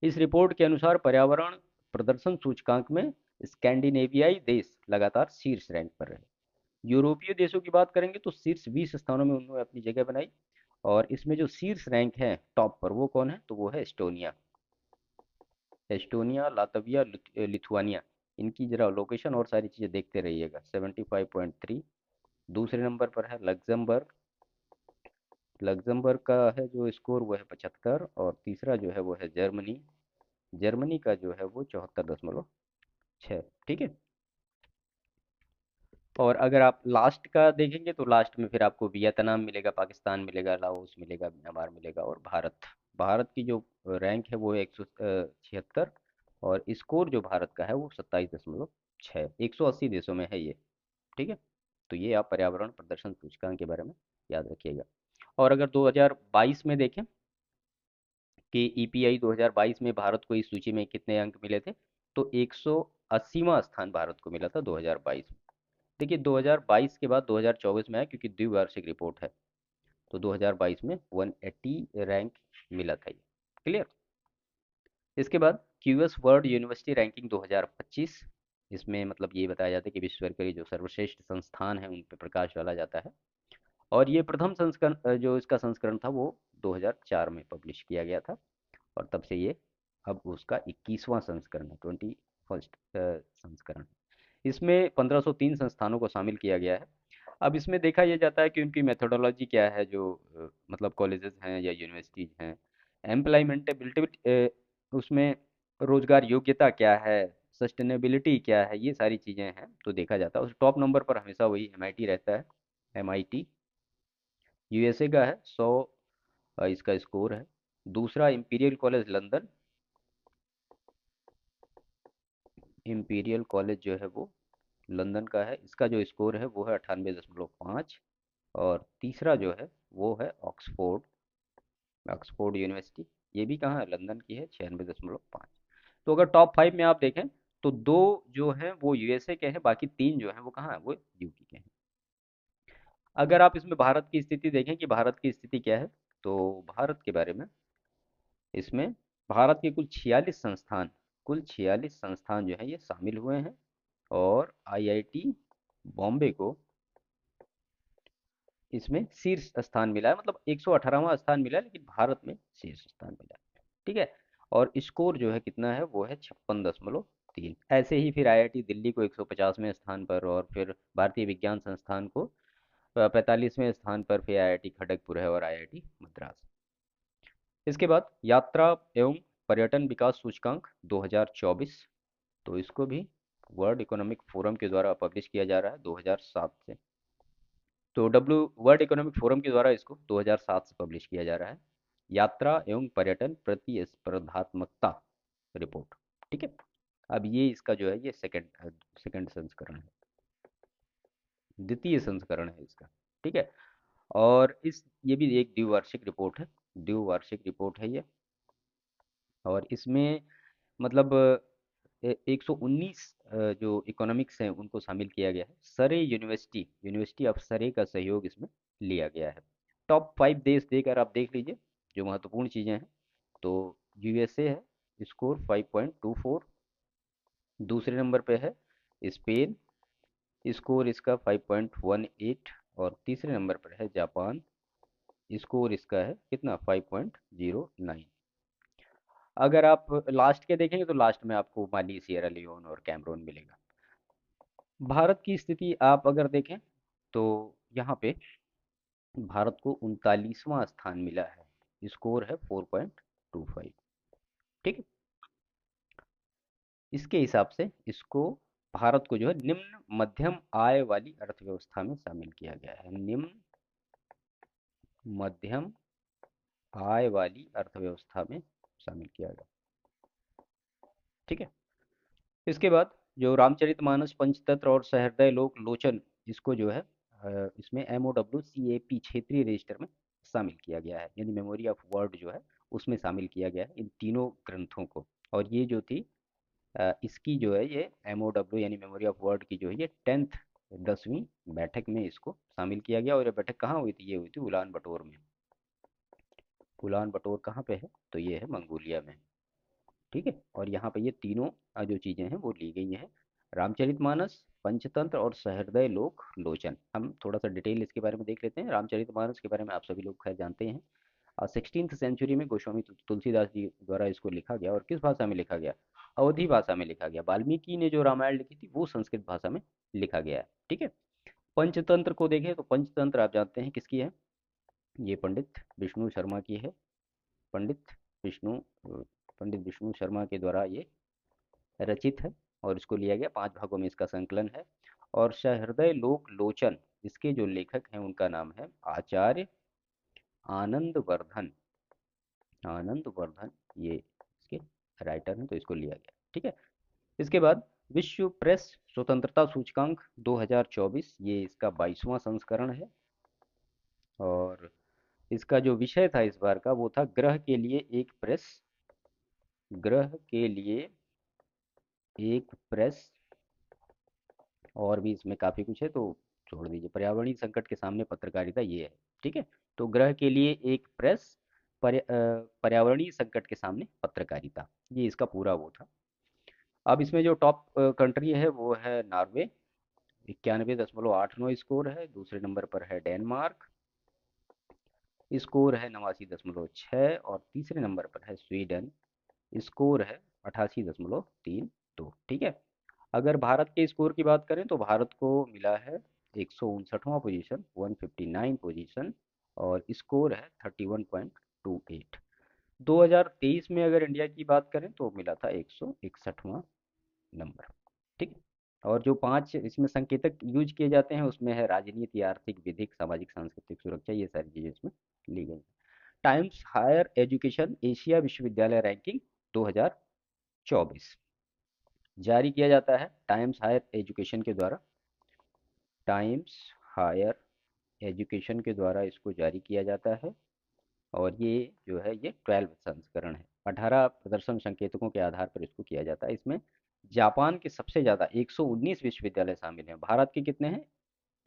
इस रिपोर्ट के अनुसार पर्यावरण प्रदर्शन सूचकांक में स्कैंडिनेवियाई देश लगातार शीर्ष रैंक पर रहे। यूरोपीय देशों की बात करेंगे तो शीर्ष 20 स्थानों में उन्होंने अपनी जगह बनाई। और इसमें जो शीर्ष रैंक है टॉप पर, वो कौन है? तो वो है एस्टोनिया। Estonia, Latvia, Lithuania. इनकी जरा लोकेशन और सारी चीज़ें देखते रहिएगा। 75.3। दूसरे नंबर पर है लग्जमबर्ग। लग्जमबर्ग का है जो स्कोर वो है 75। और तीसरा जो है वो है जर्मनी। जर्मनी का जो है वो 74.6। ठीक है। और अगर आप लास्ट का देखेंगे तो लास्ट में फिर आपको वियतनाम मिलेगा, पाकिस्तान मिलेगा, लाओस मिलेगा, म्यांमार मिलेगा, और भारत। भारत की जो रैंक है वो है 176। और स्कोर जो भारत का है वो 27.6। 180 देशों में है ये। ठीक है। तो ये आप पर्यावरण प्रदर्शन सूचकांक के बारे में याद रखिएगा। और अगर 2022 में देखें कि ईपीआई 2022 में भारत को इस सूची में कितने अंक मिले थे, तो 180वां स्थान भारत को मिला था 2022 में। देखिए 2022 के बाद 2024 में आया, क्योंकि द्विवार्षिक रिपोर्ट है। तो 2022 में 180 रैंक मिला था ये। क्लियर। इसके बाद क्यूएस वर्ल्ड यूनिवर्सिटी रैंकिंग 2025। इसमें मतलब ये बताया जाता है कि विश्व के जो सर्वश्रेष्ठ संस्थान हैं उन पर प्रकाश डाला जाता है। और ये प्रथम संस्करण, जो इसका संस्करण था वो 2004 में पब्लिश किया गया था। और तब से ये अब उसका 21वां संस्करण है, 21st संस्करण। इसमें 1503 संस्थानों को शामिल किया गया है। अब इसमें देखा यह जाता है कि उनकी मेथोडोलॉजी क्या है, जो मतलब कॉलेजेस हैं या यूनिवर्सिटीज हैं। एम्प्लॉयमेंटेबिलिटी, उसमें रोजगार योग्यता क्या है, सस्टेनेबिलिटी क्या है, ये सारी चीज़ें हैं तो देखा जाता है। उस टॉप नंबर पर हमेशा वही एमआईटी रहता है। एमआईटी यूएसए का है, 100 इसका स्कोर है। दूसरा imperial college London. Imperial college जो है वो लंदन का है। इसका जो स्कोर है वो है 98.5। और तीसरा जो है वो है ऑक्सफोर्ड। ऑक्सफोर्ड यूनिवर्सिटी, ये भी कहाँ है? लंदन की है, 96.5। तो अगर टॉप 5 में आप देखें तो दो जो हैं वो यूएसए के हैं, बाकी तीन जो हैं वो कहाँ है? वो यूके के हैं। अगर आप इसमें भारत की स्थिति देखें कि भारत की स्थिति क्या है, तो भारत के बारे में इसमें भारत के कुल 46 संस्थान जो है ये शामिल हुए हैं। और आईआईटी बॉम्बे को इसमें शीर्ष स्थान मिला है, मतलब 118वां स्थान मिला है, लेकिन भारत में शीर्ष स्थान मिला है। ठीक है। और स्कोर जो है कितना है? वो है 56.3। ऐसे ही फिर आईआईटी दिल्ली को 150वें स्थान पर, और फिर भारतीय विज्ञान संस्थान को 45वें स्थान पर, फिर आईआईटी खड़गपुर है, और आईआईटी मद्रास। इसके बाद यात्रा एवं पर्यटन विकास सूचकांक 2024। तो इसको भी वर्ल्ड इकोनॉमिक फोरम के द्वारा पब्लिश किया जा रहा है 2007 से। तो वर्ल्ड इकोनॉमिक फोरम के द्वारा इसको 2007 से पब्लिश किया जा रहा है। यात्रा एवं पर्यटन प्रतिस्पर्धात्मकता रिपोर्ट। ठीक है। अब ये इसका जो है ये सेकंड संस्करण है, द्वितीय संस्करण है इसका। ठीक है। और इस ये भी एक द्विवार्षिक रिपोर्ट है। द्विवार्षिक रिपोर्ट है ये। और इसमें मतलब 119 जो इकोनॉमिक्स हैं उनको शामिल किया गया है। सरे यूनिवर्सिटी यूनिवर्सिटी ऑफ सरे का सहयोग इसमें लिया गया है। टॉप 5 देश देकर आप देख लीजिए जो महत्वपूर्ण चीज़ें हैं। तो यूएसए है, स्कोर 5.24। दूसरे नंबर पे है स्पेन, स्कोर इसका 5.18। और तीसरे नंबर पर है जापान, स्कोर इसका है कितना? 5.09। अगर आप लास्ट के देखेंगे तो लास्ट में आपको माली, सिएरा लियोन और कैमरून मिलेगा। भारत की स्थिति आप अगर देखें तो यहाँ पे भारत को 39वां स्थान मिला है, स्कोर है 4.25। ठीक है। इसके हिसाब से इसको भारत को जो है निम्न मध्यम आय वाली अर्थव्यवस्था में शामिल किया गया है। निम्न मध्यम आय वाली अर्थव्यवस्था में शामिल किया गया। ठीक है। इसके बाद जो रामचरितमानस, पंचतंत्र और सहृदय लोक लोचन, इसको जो है इसमें MOWCAP क्षेत्रीय रजिस्टर में शामिल किया गया है, यानी मेमोरी ऑफ वर्ड जो है उसमें शामिल किया गया है इन तीनों ग्रंथों को। और ये जो थी इसकी जो है ये MOW यानी मेमोरी ऑफ वर्ड की जो है ये 10वीं बैठक में इसको शामिल किया गया। और ये बैठक कहाँ हुई थी? ये हुई थी उलान बटोर में। उलान बटोर कहाँ पे है? तो ये है मंगोलिया में। ठीक है। और यहाँ पे ये तीनों जो चीज़ें हैं वो ली गई हैं रामचरितमानस, पंचतंत्र और सहृदय लोक लोचन। हम थोड़ा सा डिटेल इसके बारे में देख लेते हैं। रामचरितमानस के बारे में आप सभी लोग खैर जानते हैं। 16th सेंचुरी में गोस्वामी तुलसीदास जी द्वारा इसको लिखा गया। और किस भाषा में लिखा गया? अवधी भाषा में लिखा गया। वाल्मीकि ने जो रामायण लिखी थी वो संस्कृत भाषा में लिखा गया है। ठीक है। पंचतंत्र को देखें तो पंचतंत्र आप जानते हैं किसकी है? ये पंडित विष्णु शर्मा की है। पंडित विष्णु पंडित विष्णु शर्मा के द्वारा ये रचित है और इसको लिया गया। 5 भागों में इसका संकलन है। और सहृदय लोक लोचन, इसके जो लेखक हैं उनका नाम है आचार्य आनंद वर्धन। आनंद वर्धन ये इसके राइटर हैं, तो इसको लिया गया। ठीक है। इसके बाद विश्व प्रेस स्वतंत्रता सूचकांक 2024, ये इसका 22वां संस्करण है। और इसका जो विषय था इस बार का वो था ग्रह के लिए एक प्रेस। ग्रह के लिए एक प्रेस। और भी इसमें काफ़ी कुछ है, तो छोड़ दीजिए। पर्यावरणीय संकट के सामने पत्रकारिता, ये है। ठीक है। तो ग्रह के लिए एक प्रेस, पर्यावरणीय संकट के सामने पत्रकारिता, ये इसका पूरा वो था। अब इसमें जो टॉप कंट्री है वो है नॉर्वे, 91.89 स्कोर है। दूसरे नंबर पर है डेनमार्क, स्कोर है 89.6। और तीसरे नंबर पर है स्वीडन, स्कोर है 88.32। ठीक है। अगर भारत के स्कोर की बात करें तो भारत को मिला है 159वां पोजीशन, 159 पोजीशन। और स्कोर है 31.28। 2023 में अगर इंडिया की बात करें तो मिला था 161वां नंबर। ठीक है। और जो 5 इसमें संकेतक यूज किए जाते हैं उसमें है राजनीति, आर्थिक, विधिक, सामाजिक, सांस्कृतिक, सुरक्षा, ये सारी चीज़ें इसमें ली गई। टाइम्स हायर एजुकेशन एशिया विश्वविद्यालय रैंकिंग 2024 जारी किया जाता है टाइम्स हायर एजुकेशन के द्वारा। टाइम्स हायर एजुकेशन के द्वारा इसको जारी किया जाता है। और ये जो है ये 12 संस्करण है। 18 प्रदर्शन संकेतकों के आधार पर इसको किया जाता है। इसमें जापान के सबसे ज़्यादा 119 विश्वविद्यालय शामिल हैं। भारत के कितने हैं?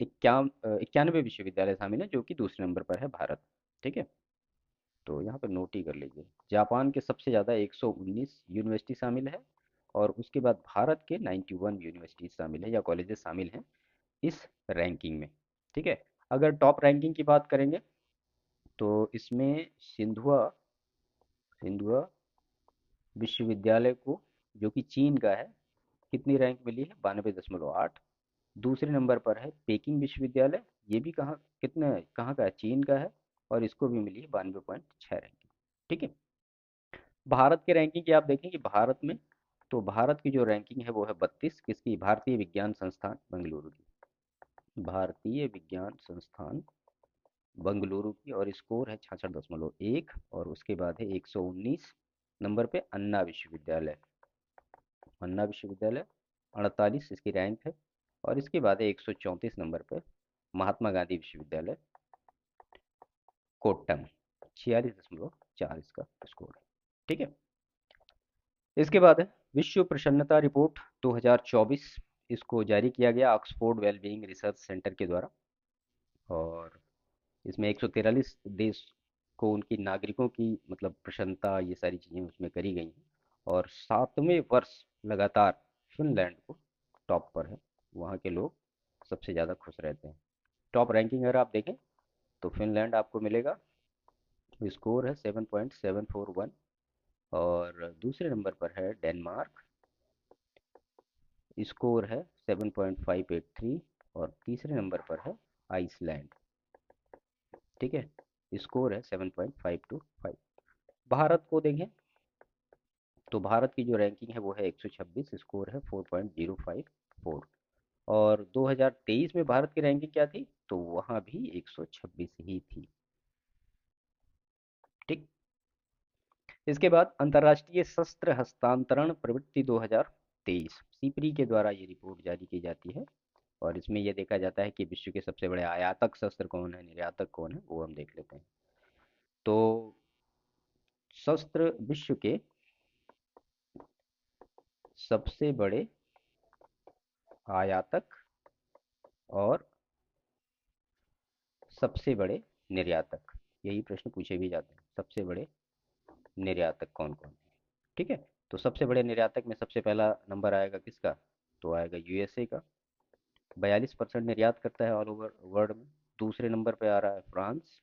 91 विश्वविद्यालय शामिल हैं, जो कि दूसरे नंबर पर है भारत। ठीक है। तो यहाँ पर नोट ही कर लीजिए। जापान के सबसे ज़्यादा 119 यूनिवर्सिटी शामिल है। और उसके बाद भारत के 91 यूनिवर्सिटी शामिल है या कॉलेजेस शामिल हैं इस रैंकिंग में। ठीक है। अगर टॉप रैंकिंग की बात करेंगे तो इसमें सिंधुआ सिंधुआ विश्वविद्यालय को, जो कि चीन का है, कितनी रैंक मिली है? 92.8। दूसरे नंबर पर है पेकिंग विश्वविद्यालय, ये भी कहाँ का है? चीन का है। और इसको भी मिली है 92.6 रैंकिंग। ठीक है। भारत के रैंकिंग की आप देखें कि भारत में, तो भारत की जो रैंकिंग है वो है 32, किसकी? भारतीय विज्ञान संस्थान बेंगलुरु की। भारतीय विज्ञान संस्थान बेंगलुरु की। और स्कोर है 66.1। और उसके बाद है 119 नंबर पे अन्ना विश्वविद्यालय। अन्ना विश्वविद्यालय 48 इसकी रैंक है। और इसके बाद है 134 नंबर पे महात्मा गांधी विश्वविद्यालय कोट्टम, 46.4 इसका स्कोर है। ठीक है। इसके बाद है विश्व प्रसन्नता रिपोर्ट 2024, इसको जारी किया गया ऑक्सफोर्ड वेलबींग रिसर्च सेंटर के द्वारा। और इसमें 143 देश को उनकी नागरिकों की मतलब प्रसन्नता, ये सारी चीज़ें उसमें करी गई हैं। और 7वें वर्ष लगातार फिनलैंड को टॉप पर है। वहाँ के लोग सबसे ज़्यादा खुश रहते हैं। टॉप रैंकिंग अगर आप देखें तो फिनलैंड आपको मिलेगा, स्कोर है 7.741। और दूसरे नंबर पर है डेनमार्क, स्कोर है 7.583। और तीसरे नंबर पर है आइसलैंड। ठीक है। स्कोर है 7.525। भारत को देखें तो भारत की जो रैंकिंग है वो है 126, स्कोर है 4.054। और 2023 में भारत की रैंकिंग क्या थी? तो वहाँ भी 126 ही थी। ठीक। इसके बाद अंतर्राष्ट्रीय शस्त्र हस्तांतरण प्रवृत्ति 2023 सीपरी के द्वारा ये रिपोर्ट जारी की जाती है। और इसमें यह देखा जाता है कि विश्व के सबसे बड़े आयातक शस्त्र कौन है, निर्यातक कौन है, वो हम देख लेते हैं। तो शस्त्र विश्व के सबसे बड़े आयातक और सबसे बड़े निर्यातक, यही प्रश्न पूछे भी जाते हैं। सबसे बड़े निर्यातक कौन कौन है? ठीक है। तो सबसे बड़े निर्यातक में सबसे पहला नंबर आएगा किसका? तो आएगा यूएसए का। 42% निर्यात करता है ऑल ओवर वर्ल्ड में। दूसरे नंबर पे आ रहा है फ्रांस,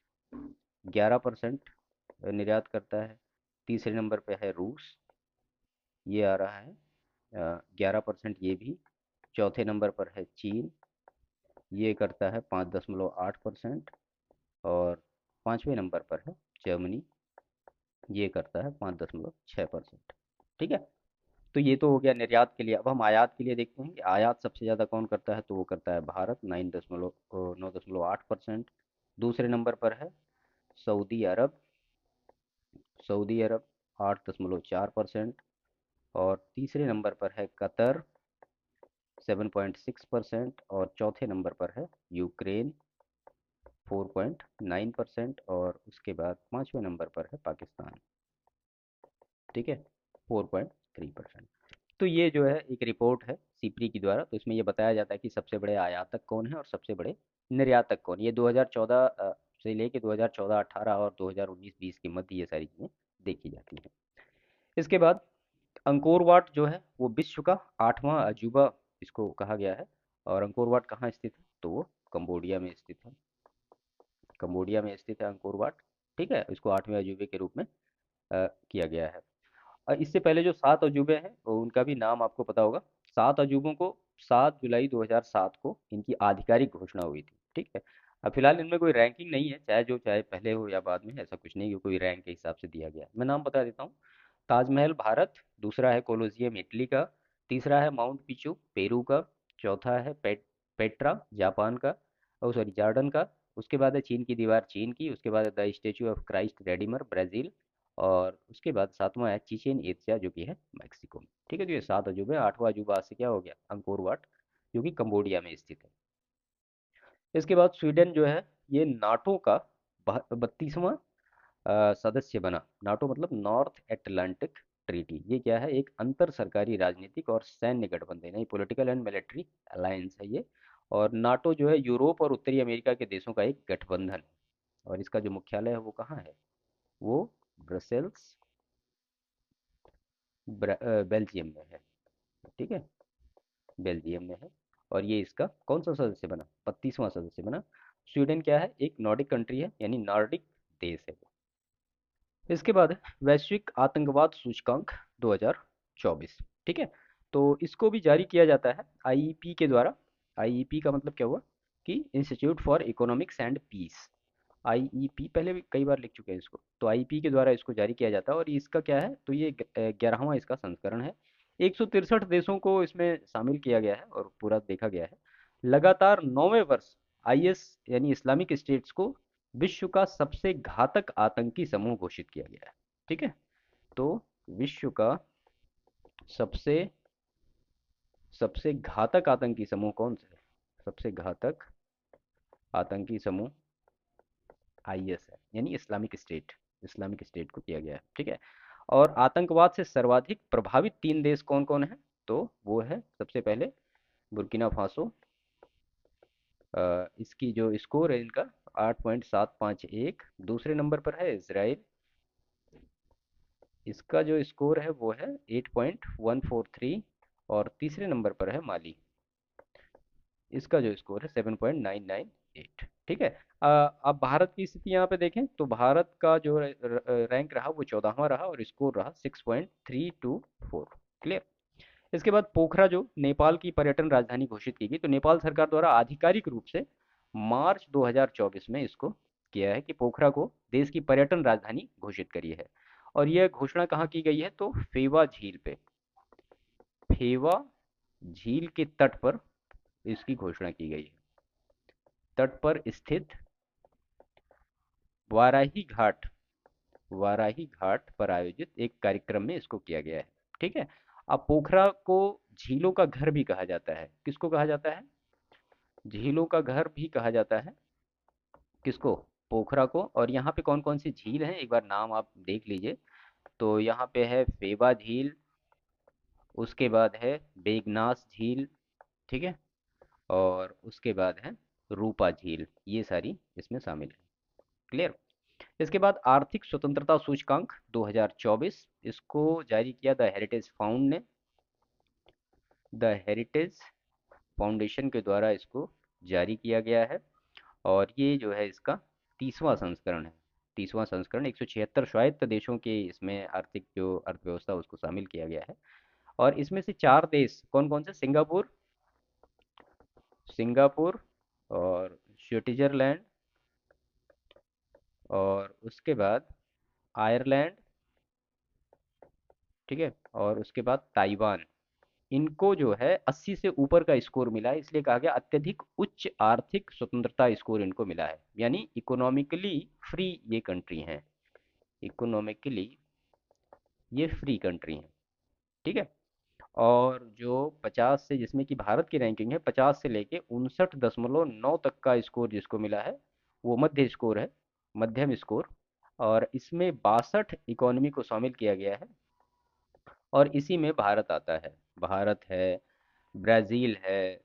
11% निर्यात करता है। तीसरे नंबर पे है रूस, ये आ रहा है 11% ये भी। चौथे नंबर पर है चीन, ये करता है 5.8%। और पाँचवें नंबर पर है जर्मनी, ये करता है 5.6%। ठीक है, तो ये तो हो गया निर्यात के लिए। अब हम आयात के लिए देखते हैं कि आयात सबसे ज़्यादा कौन करता है, तो वो करता है भारत, 9.8%। दूसरे नंबर पर है सऊदी अरब, सऊदी अरब 8.4%। और तीसरे नंबर पर है कतर, 7.6%। और चौथे नंबर पर है यूक्रेन, 4.9%। और उसके बाद पाँचवें नंबर पर है पाकिस्तान, ठीक है, 4.3%। तो ये जो है एक रिपोर्ट है सीपरी की द्वारा, तो इसमें ये बताया जाता है कि सबसे बड़े आयातक कौन है और सबसे बड़े निर्यातक कौन। ये 2014 से लेके 2014-18 और 2019-20 के मध्य ये सारी चीज़ें देखी जाती हैं। इसके बाद अंकोर वाट जो है वो विश्व का 8वां अजूबा इसको कहा गया है। और अंकोर वाट कहाँ स्थित है, तो वो कंबोडिया में स्थित है। कंबोडिया में स्थित है अंकोर वाट, ठीक है। इसको 8वें अजूबे के रूप में किया गया है। इससे पहले जो 7 अजूबे हैं उनका भी नाम आपको पता होगा। 7 अजूबों को 7 जुलाई 2007 को इनकी आधिकारिक घोषणा हुई थी, ठीक है। अब फिलहाल इनमें कोई रैंकिंग नहीं है, चाहे जो चाहे पहले हो या बाद में, ऐसा कुछ नहीं है, कोई रैंक के हिसाब से दिया गया है। मैं नाम बता देता हूँ। ताजमहल भारत, दूसरा है कोलोसियम इटली का, तीसरा है माउंट पिचू पेरू का, चौथा है पेट्रा जापान का, ओ सॉरी जॉर्डन का। उसके बाद है चीन की दीवार चीन की, उसके बाद है the statue of Christ Redeemer Brazil. और उसके बाद सातवां है चिचेन इत्जा जो कि है मैक्सिको में। ठीक है, तो ये 7 अजूबे। 8वां अजूबा आज से क्या हो गया, अंकोर वाट, जो कि कंबोडिया में स्थित है। इसके बाद स्वीडन जो है ये नाटो का 32वां सदस्य बना। नाटो मतलब नॉर्थ एटलांटिक ट्रीटी। ये क्या है, एक अंतर सरकारी राजनीतिक और सैन्य गठबंधन है, पॉलिटिकल एंड मिलिट्री अलायंस है ये। और नाटो जो है यूरोप और उत्तरी अमेरिका के देशों का एक गठबंधन है। और इसका जो मुख्यालय है वो कहाँ है, वो ब्रसेल्स बेल्जियम में है, ठीक है, बेल्जियम में है। और ये इसका कौन सा सदस्य बना, 32वां सदस्य बना। स्वीडन क्या है, एक नॉर्डिक कंट्री है, यानी नॉर्डिक देश है। इसके बाद है वैश्विक आतंकवाद सूचकांक 2024, ठीक है। तो इसको भी जारी किया जाता है आईईपी के द्वारा। आईईपी का मतलब क्या हुआ कि institute for economics and peace. IEP पहले भी कई बार लिख चुके हैं इसको, तो आईईपी के द्वारा इसको जारी किया जाता है। और इसका क्या है, तो ये 11वां इसका संस्करण है। 163 देशों को इसमें शामिल किया गया है और पूरा देखा गया है। लगातार 9वें वर्ष आईएस यानी इस्लामिक स्टेट्स को विश्व का सबसे घातक आतंकी समूह घोषित किया गया है, ठीक है। तो विश्व का सबसे सबसे घातक आतंकी समूह कौन सा है, सबसे घातक आतंकी समूह आईएस है, यानी इस्लामिक स्टेट। इस्लामिक स्टेट को किया गया है, ठीक है। और आतंकवाद से सर्वाधिक प्रभावित 3 देश कौन कौन है, तो वो है सबसे पहले बुर्किना फासो। इसकी जो स्कोर है इनका 8.751। दूसरे नंबर पर है इसराइल, इसका जो स्कोर है वो है 8.143। और तीसरे नंबर पर है माली, इसका जो स्कोर है 7.998, ठीक है। अब भारत की स्थिति यहाँ पे देखें तो भारत का जो रैंक रहा वो 14वां रहा और स्कोर रहा 6.324। क्लियर। इसके बाद पोखरा जो नेपाल की पर्यटन राजधानी घोषित की गई, तो नेपाल सरकार द्वारा आधिकारिक रूप से मार्च 2024 में इसको किया है कि पोखरा को देश की पर्यटन राजधानी घोषित करी है। और यह घोषणा कहाँ की गई है, तो फेवा झील पे, फेवा झील के तट पर इसकी घोषणा की गई है। तट पर स्थित वाराही घाट, वाराही घाट पर आयोजित एक कार्यक्रम में इसको किया गया है, ठीक है। अब पोखरा को झीलों का घर भी कहा जाता है। किसको कहा जाता है, झीलों का घर भी कहा जाता है। किसको, पोखरा को। और यहाँ पे कौन कौन सी झील हैं, एक बार नाम आप देख लीजिए। तो यहाँ पे है फेवा झील, उसके बाद है बेगनास झील, ठीक है। और उसके बाद है रूपा झील, ये सारी इसमें शामिल है। क्लियर। इसके बाद आर्थिक स्वतंत्रता सूचकांक 2024, इसको जारी किया द हेरिटेज फाउंड ने। द हेरिटेज फाउंडेशन के द्वारा इसको जारी किया गया है। और ये जो है इसका 30वां संस्करण है। 30वां संस्करण, 176 स्वायत्त देशों के इसमें आर्थिक जो अर्थव्यवस्था उसको शामिल किया गया है। और इसमें से 4 देश कौन कौन से? सिंगापुर, सिंगापुर और स्विट्जरलैंड, और उसके बाद आयरलैंड, ठीक है, और उसके बाद ताइवान। इनको जो है 80 से ऊपर का स्कोर मिला है, इसलिए कहा गया अत्यधिक उच्च आर्थिक स्वतंत्रता स्कोर इनको मिला है, यानी इकोनॉमिकली फ्री ये कंट्री हैं। इकोनॉमिकली ये फ्री कंट्री हैं, ठीक है। और जो 50 से, जिसमें कि भारत की रैंकिंग है, 50 से लेके 59.9 तक का स्कोर जिसको मिला है वो मध्य स्कोर है, मध्यम स्कोर। और इसमें 62 इकोनॉमी को शामिल किया गया है, और इसी में भारत आता है। भारत है, ब्राज़ील है,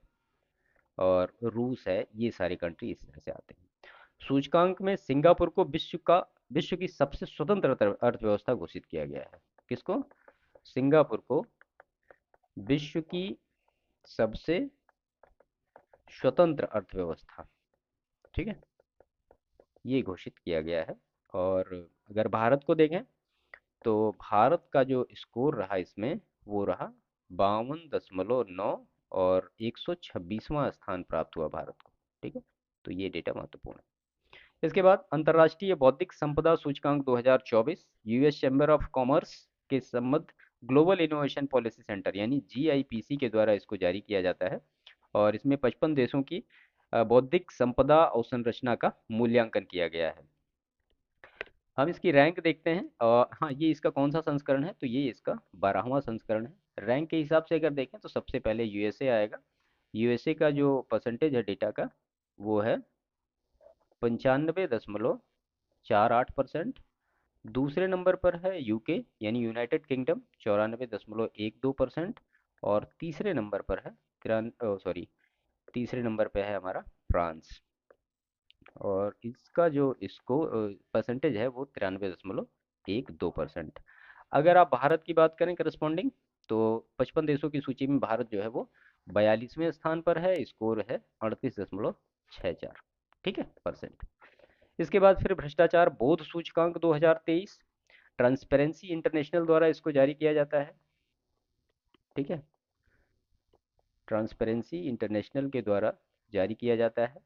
और रूस है, ये सारी कंट्री इस तरह से आते हैं। सूचकांक में सिंगापुर को विश्व की सबसे स्वतंत्र अर्थव्यवस्था घोषित किया गया है। किसको? सिंगापुर को विश्व की सबसे स्वतंत्र अर्थव्यवस्था, ठीक है, ये घोषित किया गया है। और अगर भारत को देखें तो भारत का जो स्कोर रहा इसमें वो रहा 52.9, और 126वां स्थान प्राप्त हुआ भारत को, ठीक है। तो ये डेटा महत्वपूर्ण है। इसके बाद अंतर्राष्ट्रीय बौद्धिक संपदा सूचकांक 2024, यूएस चैम्बर ऑफ कॉमर्स के संबद्ध ग्लोबल इनोवेशन पॉलिसी सेंटर यानी जीआईपीसी के द्वारा इसको जारी किया जाता है। और इसमें 55 देशों की बौद्धिक संपदा अवसंरचना का मूल्यांकन किया गया है। हम इसकी रैंक देखते हैं। हाँ, ये इसका कौन सा संस्करण है? तो ये इसका 12वां संस्करण है। रैंक के हिसाब से अगर देखें तो सबसे पहले यूएसए आएगा। यूएसए का जो परसेंटेज है डेटा का वो है 95.48%। दूसरे नंबर पर है यूके यानी यूनाइटेड किंगडम, 94.12%। और तीसरे नंबर पर है तीसरे नंबर पे है हमारा फ्रांस, और इसका जो इसको परसेंटेज है वो 93.12%। अगर आप भारत की बात करें करस्पॉन्डिंग, तो 55 देशों की सूची में भारत जो है वो 42वें स्थान पर है, स्कोर है 38.64, ठीक है, परसेंट। इसके बाद फिर भ्रष्टाचार बोध सूचकांक 2023, ट्रांसपेरेंसी इंटरनेशनल द्वारा इसको जारी किया जाता है, ठीक है, ट्रांसपेरेंसी इंटरनेशनल के द्वारा जारी किया जाता है।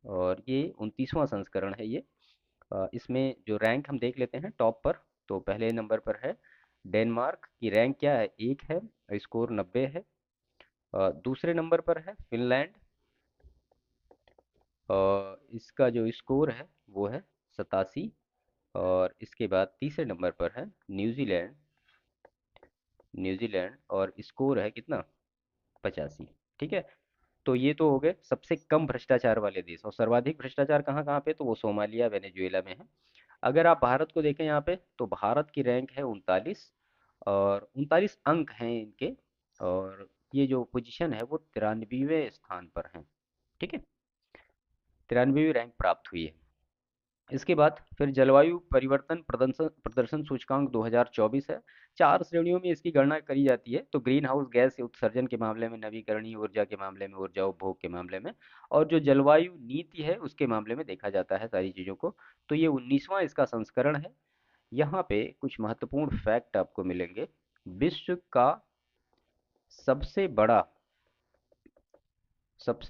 और ये 29वां संस्करण है ये। इसमें जो रैंक हम देख लेते हैं टॉप पर, तो पहले नंबर पर है डेनमार्क की रैंक क्या है? 1 है, स्कोर 90 है। दूसरे नंबर पर है फिनलैंड, इसका जो स्कोर है वो है 87। और इसके बाद तीसरे नंबर पर है न्यूजीलैंड, न्यूजीलैंड और स्कोर है कितना? 85, ठीक है। तो ये तो हो गए सबसे कम भ्रष्टाचार वाले देश। और सर्वाधिक भ्रष्टाचार कहाँ कहाँ पे? तो वो सोमालिया, वेनेजुएला में है। अगर आप भारत को देखें यहाँ पे, तो भारत की रैंक है 39, और 39 अंक हैं इनके। और ये जो पोजीशन है वो 93वें स्थान पर है, ठीक है, 93वीं रैंक प्राप्त हुई है। इसके बाद फिर जलवायु परिवर्तन प्रदर्शन प्रदर्शन सूचकांक 2024 है। 4 श्रेणियों में इसकी गणना करी जाती है। तो ग्रीन हाउस गैस उत्सर्जन के मामले में, नवीकरणीय ऊर्जा के मामले में, ऊर्जा उपभोग के मामले में, और जो जलवायु नीति है उसके मामले में देखा जाता है सारी चीज़ों को। तो ये 19वां इसका संस्करण है। यहाँ पे कुछ महत्वपूर्ण फैक्ट आपको मिलेंगे। विश्व का सबसे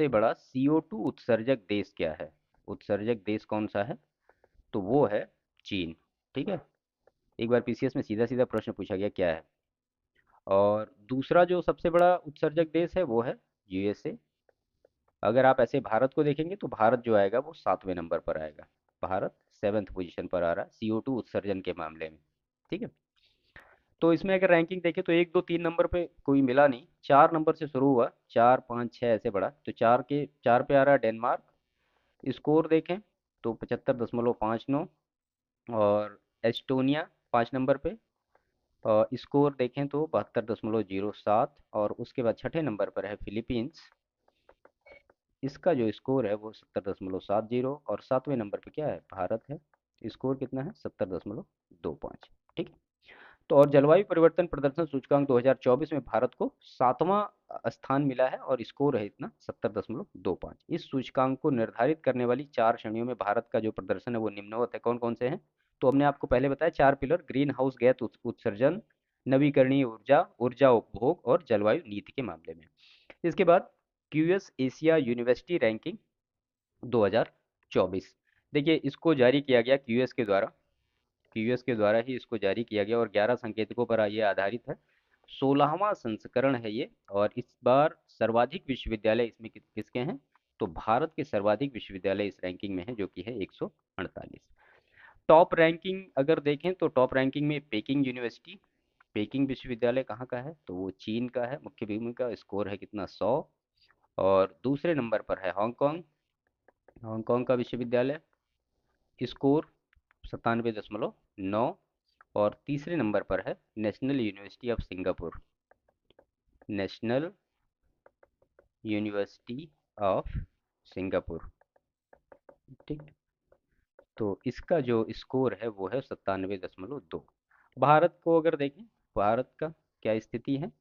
बड़ा CO2 उत्सर्जक देश क्या है? उत्सर्जक देश कौन सा है? तो वो है चीन, ठीक है। एक बार पीसीएस में सीधा सीधा प्रश्न पूछा गया क्या है। और दूसरा जो सबसे बड़ा उत्सर्जक देश है वो है यूएसए। अगर आप ऐसे भारत को देखेंगे तो भारत जो आएगा वो 7वें नंबर पर आएगा। भारत 7th पोजीशन पर आ रहा है CO2 उत्सर्जन के मामले में, ठीक है। तो इसमें अगर रैंकिंग देखें तो 1 2 3 नंबर पे कोई मिला नहीं, 4 नंबर से शुरू हुआ, 4 5 6 ऐसे बढ़ा। तो 4 पे आ रहा है डेनमार्क। स्कोर देखें तो 75.59। और एस्टोनिया 5 नंबर पे, स्कोर देखें तो 72.07। और उसके बाद छठे नंबर पर है फिलीपींस, इसका जो स्कोर है वो 70.70। और 7वें नंबर पे क्या है? भारत है, स्कोर कितना है? 70.25, ठीक है। तो और जलवायु परिवर्तन प्रदर्शन सूचकांक 2024 में भारत को 7वां स्थान मिला है और स्कोर है इतना 70.25। इस सूचकांक को निर्धारित करने वाली 4 श्रेणियों में भारत का जो प्रदर्शन है वो निम्नवत है। कौन कौन से हैं? तो हमने आपको पहले बताया 4 पिलर: ग्रीन हाउस गैस उत्सर्जन, नवीकरणीय ऊर्जा, ऊर्जा उपभोग और जलवायु नीति के मामले में। इसके बाद क्यूएस एशिया यूनिवर्सिटी रैंकिंग 2024, देखिए इसको जारी किया गया क्यूएस के द्वारा ही इसको जारी किया गया और 11 संकेतकों पर ये आधारित है। 16वां संस्करण है ये और इस बार सर्वाधिक विश्वविद्यालय इसमें किसके हैं? तो भारत के सर्वाधिक विश्वविद्यालय इस रैंकिंग में है जो कि है 148। टॉप रैंकिंग अगर देखें तो टॉप रैंकिंग में पेकिंग विश्वविद्यालय कहाँ का है? तो वो चीन का है। मुख्य भूमि का स्कोर है कितना? 100। और दूसरे नंबर पर है हांगकांग का विश्वविद्यालय, स्कोर 97.9। और तीसरे नंबर पर है नेशनल यूनिवर्सिटी ऑफ सिंगापुर। ठीक, तो इसका जो स्कोर है वो है 97.2। भारत को अगर देखें, भारत का क्या स्थिति है?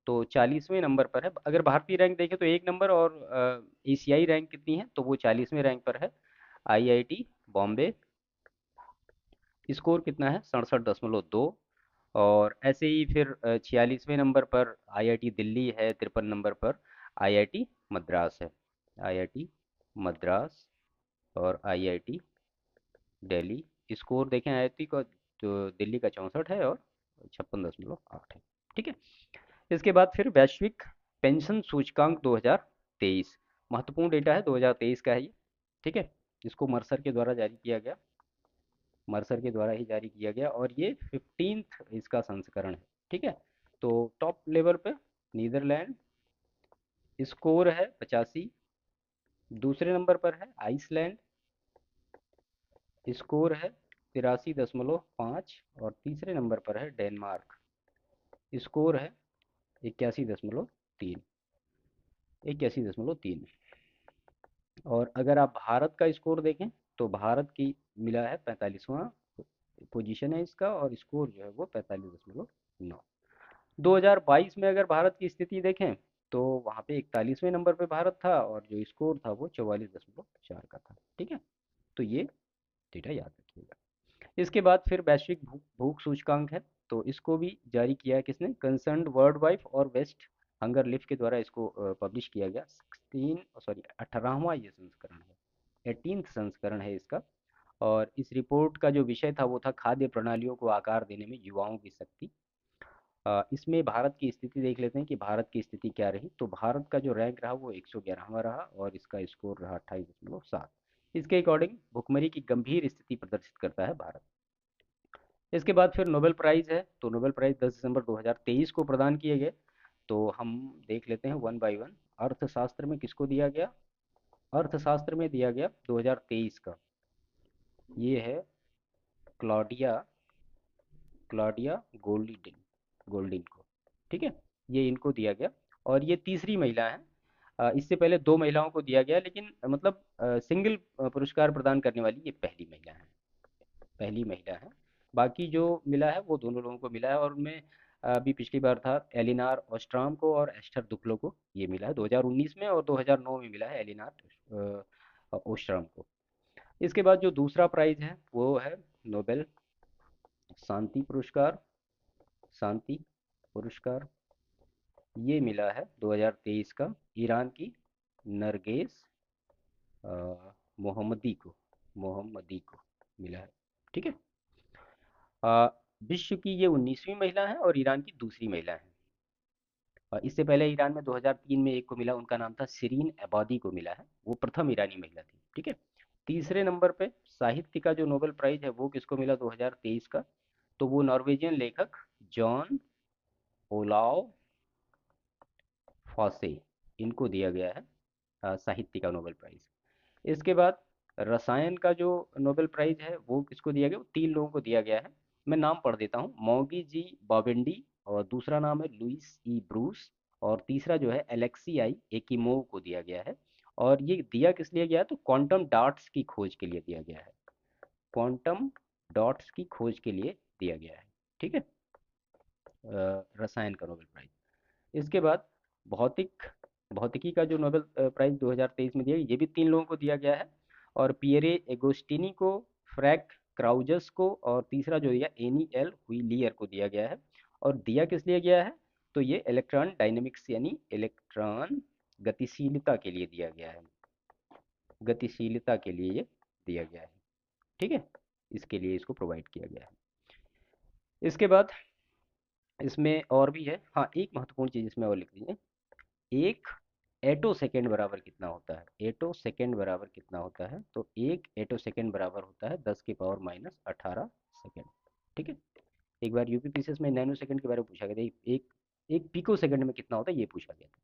तो 40वें नंबर पर है। अगर भारतीय रैंक देखें तो एक नंबर, और एशियाई रैंक कितनी है? तो वो 40वें रैंक पर है। आईआईटी बॉम्बे, स्कोर कितना है? 67.2। और ऐसे ही फिर 46वें नंबर पर आईआईटी दिल्ली है। 53 नंबर पर आईआईटी मद्रास है। आईआईटी मद्रास और आईआईटी दिल्ली, स्कोर देखें आईआईटी का तो दिल्ली का 64 है और 56.8 है। ठीक है। इसके बाद फिर वैश्विक पेंशन सूचकांक 2023, महत्वपूर्ण डेटा है 2023 का है ये। ठीक है, इसको मर्सर के द्वारा ही जारी किया गया और ये 15th इसका संस्करण है। ठीक है, तो टॉप लेवल पे नीदरलैंड, स्कोर है 85। दूसरे नंबर पर है आइसलैंड, स्कोर है 83.5। और तीसरे नंबर पर है डेनमार्क, स्कोर है 81.3। 81.3। और अगर आप भारत का स्कोर देखें तो भारत की मिला है 45वां पोजीशन है इसका और स्कोर जो है वो 45.9। 2022 में अगर भारत की स्थिति देखें तो वहाँ पे 41वें नंबर पे भारत था और जो स्कोर था वो 44.4 का था। ठीक है, तो ये डेटा याद रखिएगा। इसके बाद फिर वैश्विक भूख सूचकांक है, तो इसको भी जारी किया है किसने? कंसर्न्ड वर्ल्ड वाइफ और वेस्ट हंगर लिफ के द्वारा इसको पब्लिश किया गया। 18वां ये संस्करण है, 18th संस्करण है इसका। और इस रिपोर्ट का जो विषय था वो था खाद्य प्रणालियों को आकार देने में युवाओं की शक्ति। इसमें भारत की स्थिति देख लेते हैं कि भारत की स्थिति क्या रही। तो भारत का जो रैंक रहा वो 111वां रहा और इसका स्कोर रहा 28.7। इसके अकॉर्डिंग भुखमरी की गंभीर स्थिति प्रदर्शित करता है भारत। इसके बाद फिर नोबेल प्राइज़ है, तो नोबेल प्राइज़ 10 दिसंबर 2023 को प्रदान किए गए। तो हम देख लेते हैं वन बाय वन। अर्थशास्त्र में किसको दिया गया? अर्थशास्त्र में दिया गया 2023 का, ये है क्लॉडिया क्लॉडिया गोल्डिन को। ठीक है, ये इनको दिया गया और ये तीसरी महिला है। इससे पहले दो महिलाओं को दिया गया, लेकिन मतलब सिंगल पुरस्कार प्रदान करने वाली ये पहली महिला है। बाकी जो मिला है वो दोनों लोगों को मिला है और उनमें अभी पिछली बार था एलिनार ओस्ट्राम को और एस्टर दुक्लो को ये मिला है 2019 में, और 2009 में मिला है एलिनार ओस्ट्राम को। इसके बाद जो दूसरा प्राइज है वो है नोबेल शांति पुरस्कार शांति पुरस्कार। ये मिला है 2023 का ईरान की नरगेस मोहम्मदी को मिला है। ठीक है, विश्व की ये 19वीं महिला है और ईरान की दूसरी महिला है। इससे पहले ईरान में 2003 में एक को मिला, उनका नाम था शिरीन एबादी को मिला है, वो प्रथम ईरानी महिला थी। ठीक है, तीसरे नंबर पे साहित्य का जो नोबेल प्राइज है वो किसको मिला 2023 का? तो वो नॉर्वेजियन लेखक जॉन ओलाव फॉसे, इनको दिया गया है साहित्य का नोबेल प्राइज। इसके बाद रसायन का जो नोबेल प्राइज है वो किसको दिया गया? वो तीन लोगों को दिया गया है, मैं नाम पढ़ देता हूँ। मौगी जी बॉबिंडी, और दूसरा नाम है लुइस ई ब्रूस, और तीसरा जो है एलेक्सी आई एकिमोव को दिया गया है। और ये दिया किस लिए गया है? तो क्वांटम डॉट्स की खोज के लिए दिया गया है। क्वांटम डॉट्स की खोज के लिए दिया गया है। ठीक है, रसायन का नोबेल प्राइज। इसके बाद भौतिक भौतिकी का जो नोबेल प्राइज 2023 में दिया, ये भी 3 लोगों को दिया गया है। और पियरे एगोस्टिनी को, फ्रैंक क्राउजस को, और तीसरा जो दिया एनी एल हुइलियर को दिया गया है। और दिया किस लिए गया है? तो ये इलेक्ट्रॉन डायनेमिक्स यानी इलेक्ट्रॉन गतिशीलता के लिए दिया गया है। गतिशीलता के लिए ये दिया गया है। ठीक है, इसके लिए इसको प्रोवाइड किया गया है। इसके बाद इसमें और भी है, हाँ एक महत्वपूर्ण चीज़ इसमें और लिख दीजिए। एक एटो सेकेंड बराबर कितना होता है? एटो सेकेंड बराबर कितना होता है? तो एक एटो सेकेंड बराबर होता है 10 की पावर -18 सेकेंड। ठीक है, एक बार यूपीपीसीएस में नैनो सेकेंड के बारे में पूछा गया था, एक एक पिको सेकेंड में कितना होता है ये पूछा गया था।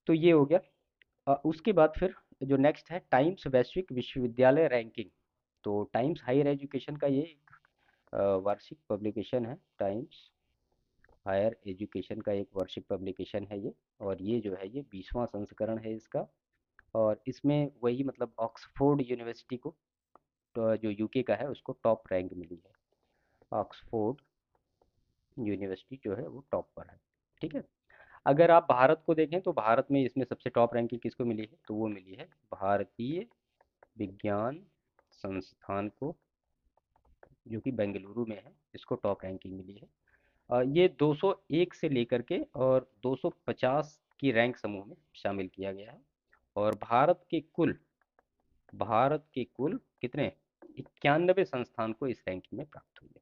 तो ये हो गया। उसके बाद फिर जो नेक्स्ट है टाइम्स वैश्विक विश्वविद्यालय रैंकिंग। तो टाइम्स हायर एजुकेशन का ये एक वार्षिक पब्लिकेशन है। टाइम्स हायर एजुकेशन का एक वार्षिक पब्लिकेशन है ये। और ये जो है ये 20वां संस्करण है इसका। और इसमें वही मतलब ऑक्सफोर्ड यूनिवर्सिटी को, तो जो यूके का है, उसको टॉप रैंक मिली है। ऑक्सफोर्ड यूनिवर्सिटी जो है वो टॉप पर है। ठीक है, अगर आप भारत को देखें तो भारत में इसमें सबसे टॉप रैंकिंग किसको मिली है? तो वो मिली है भारतीय विज्ञान संस्थान को, जो कि बेंगलुरु में है, इसको टॉप रैंकिंग मिली है। ये 201 से लेकर के और 250 की रैंक समूह में शामिल किया गया है। और भारत के कुल कितने 91 संस्थान को इस रैंकिंग में प्राप्त हुई है।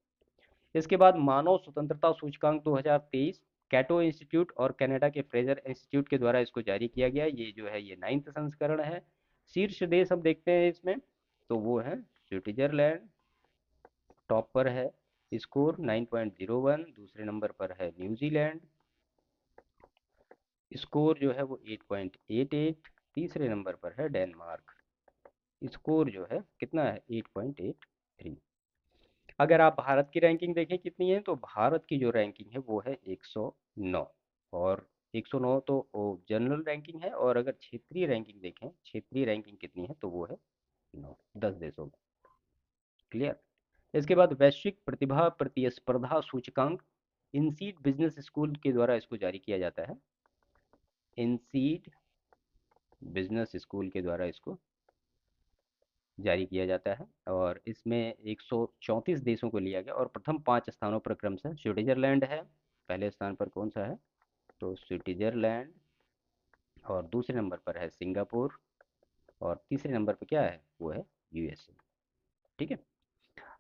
इसके बाद मानव स्वतंत्रता सूचकांक 2023 कैटो इंस्टीट्यूट और कनाडा के फ्रेजर इंस्टीट्यूट के द्वारा इसको जारी किया गया। ये जो है ये 9th संस्करण है। शीर्ष देश हम देखते हैं इसमें, तो वो है स्विट्जरलैंड, टॉप पर है, स्कोर 9.01। दूसरे नंबर पर है न्यूजीलैंड, स्कोर जो है वो 8.88। तीसरे नंबर पर है डेनमार्क, स्कोर जो है कितना है 8.83। अगर आप भारत की रैंकिंग देखें कितनी है, तो भारत की जो रैंकिंग है वो है 109। और 109 तो जनरल रैंकिंग है। और अगर क्षेत्रीय रैंकिंग देखें, क्षेत्रीय रैंकिंग कितनी है, तो वो है 9, 10 देशों में। क्लियर। इसके बाद वैश्विक प्रतिभा प्रतिस्पर्धा सूचकांक इनसीड बिजनेस स्कूल के द्वारा इसको जारी किया जाता है। इनसीड बिजनेस स्कूल के द्वारा इसको जारी किया जाता है। और इसमें 134 देशों को लिया गया। और प्रथम 5 स्थानों पर क्रमशः स्विट्जरलैंड है, पहले स्थान पर कौन सा है? तो स्विट्जरलैंड। और दूसरे नंबर पर है सिंगापुर। और तीसरे नंबर पर क्या है? वो है यूएसए। ठीक है,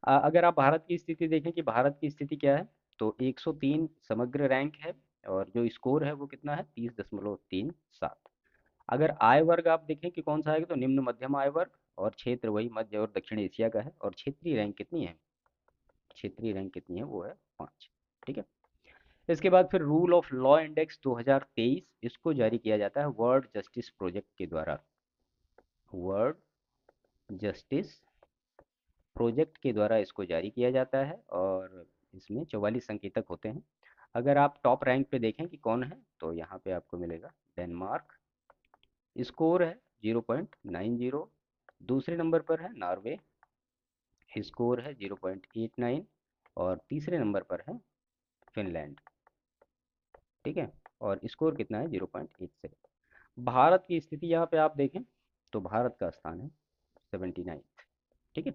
अगर आप भारत की स्थिति देखें कि भारत की स्थिति क्या है, तो 103 समग्र रैंक है। और जो स्कोर है वो कितना है? 30.37। अगर आय वर्ग आप देखें कि कौन सा है, तो निम्न मध्यम आय वर्ग। और क्षेत्र वही मध्य और दक्षिण एशिया का है। और क्षेत्रीय रैंक कितनी है? क्षेत्रीय रैंक कितनी है? वो है 5। ठीक है, इसके बाद फिर रूल ऑफ लॉ इंडेक्स 2023, इसको जारी किया जाता है वर्ल्ड जस्टिस प्रोजेक्ट के द्वारा। वर्ल्ड जस्टिस प्रोजेक्ट के द्वारा इसको जारी किया जाता है। और इसमें 44 संकेतक होते हैं। अगर आप टॉप रैंक पे देखें कि कौन है, तो यहाँ पे आपको मिलेगा डेनमार्क, स्कोर है 0.90। दूसरे नंबर पर है नॉर्वे, स्कोर है 0.89। और तीसरे नंबर पर है फिनलैंड। ठीक है, और स्कोर कितना है? 0.87। भारत की स्थिति यहाँ पे आप देखें तो भारत का स्थान है 79। ठीक है,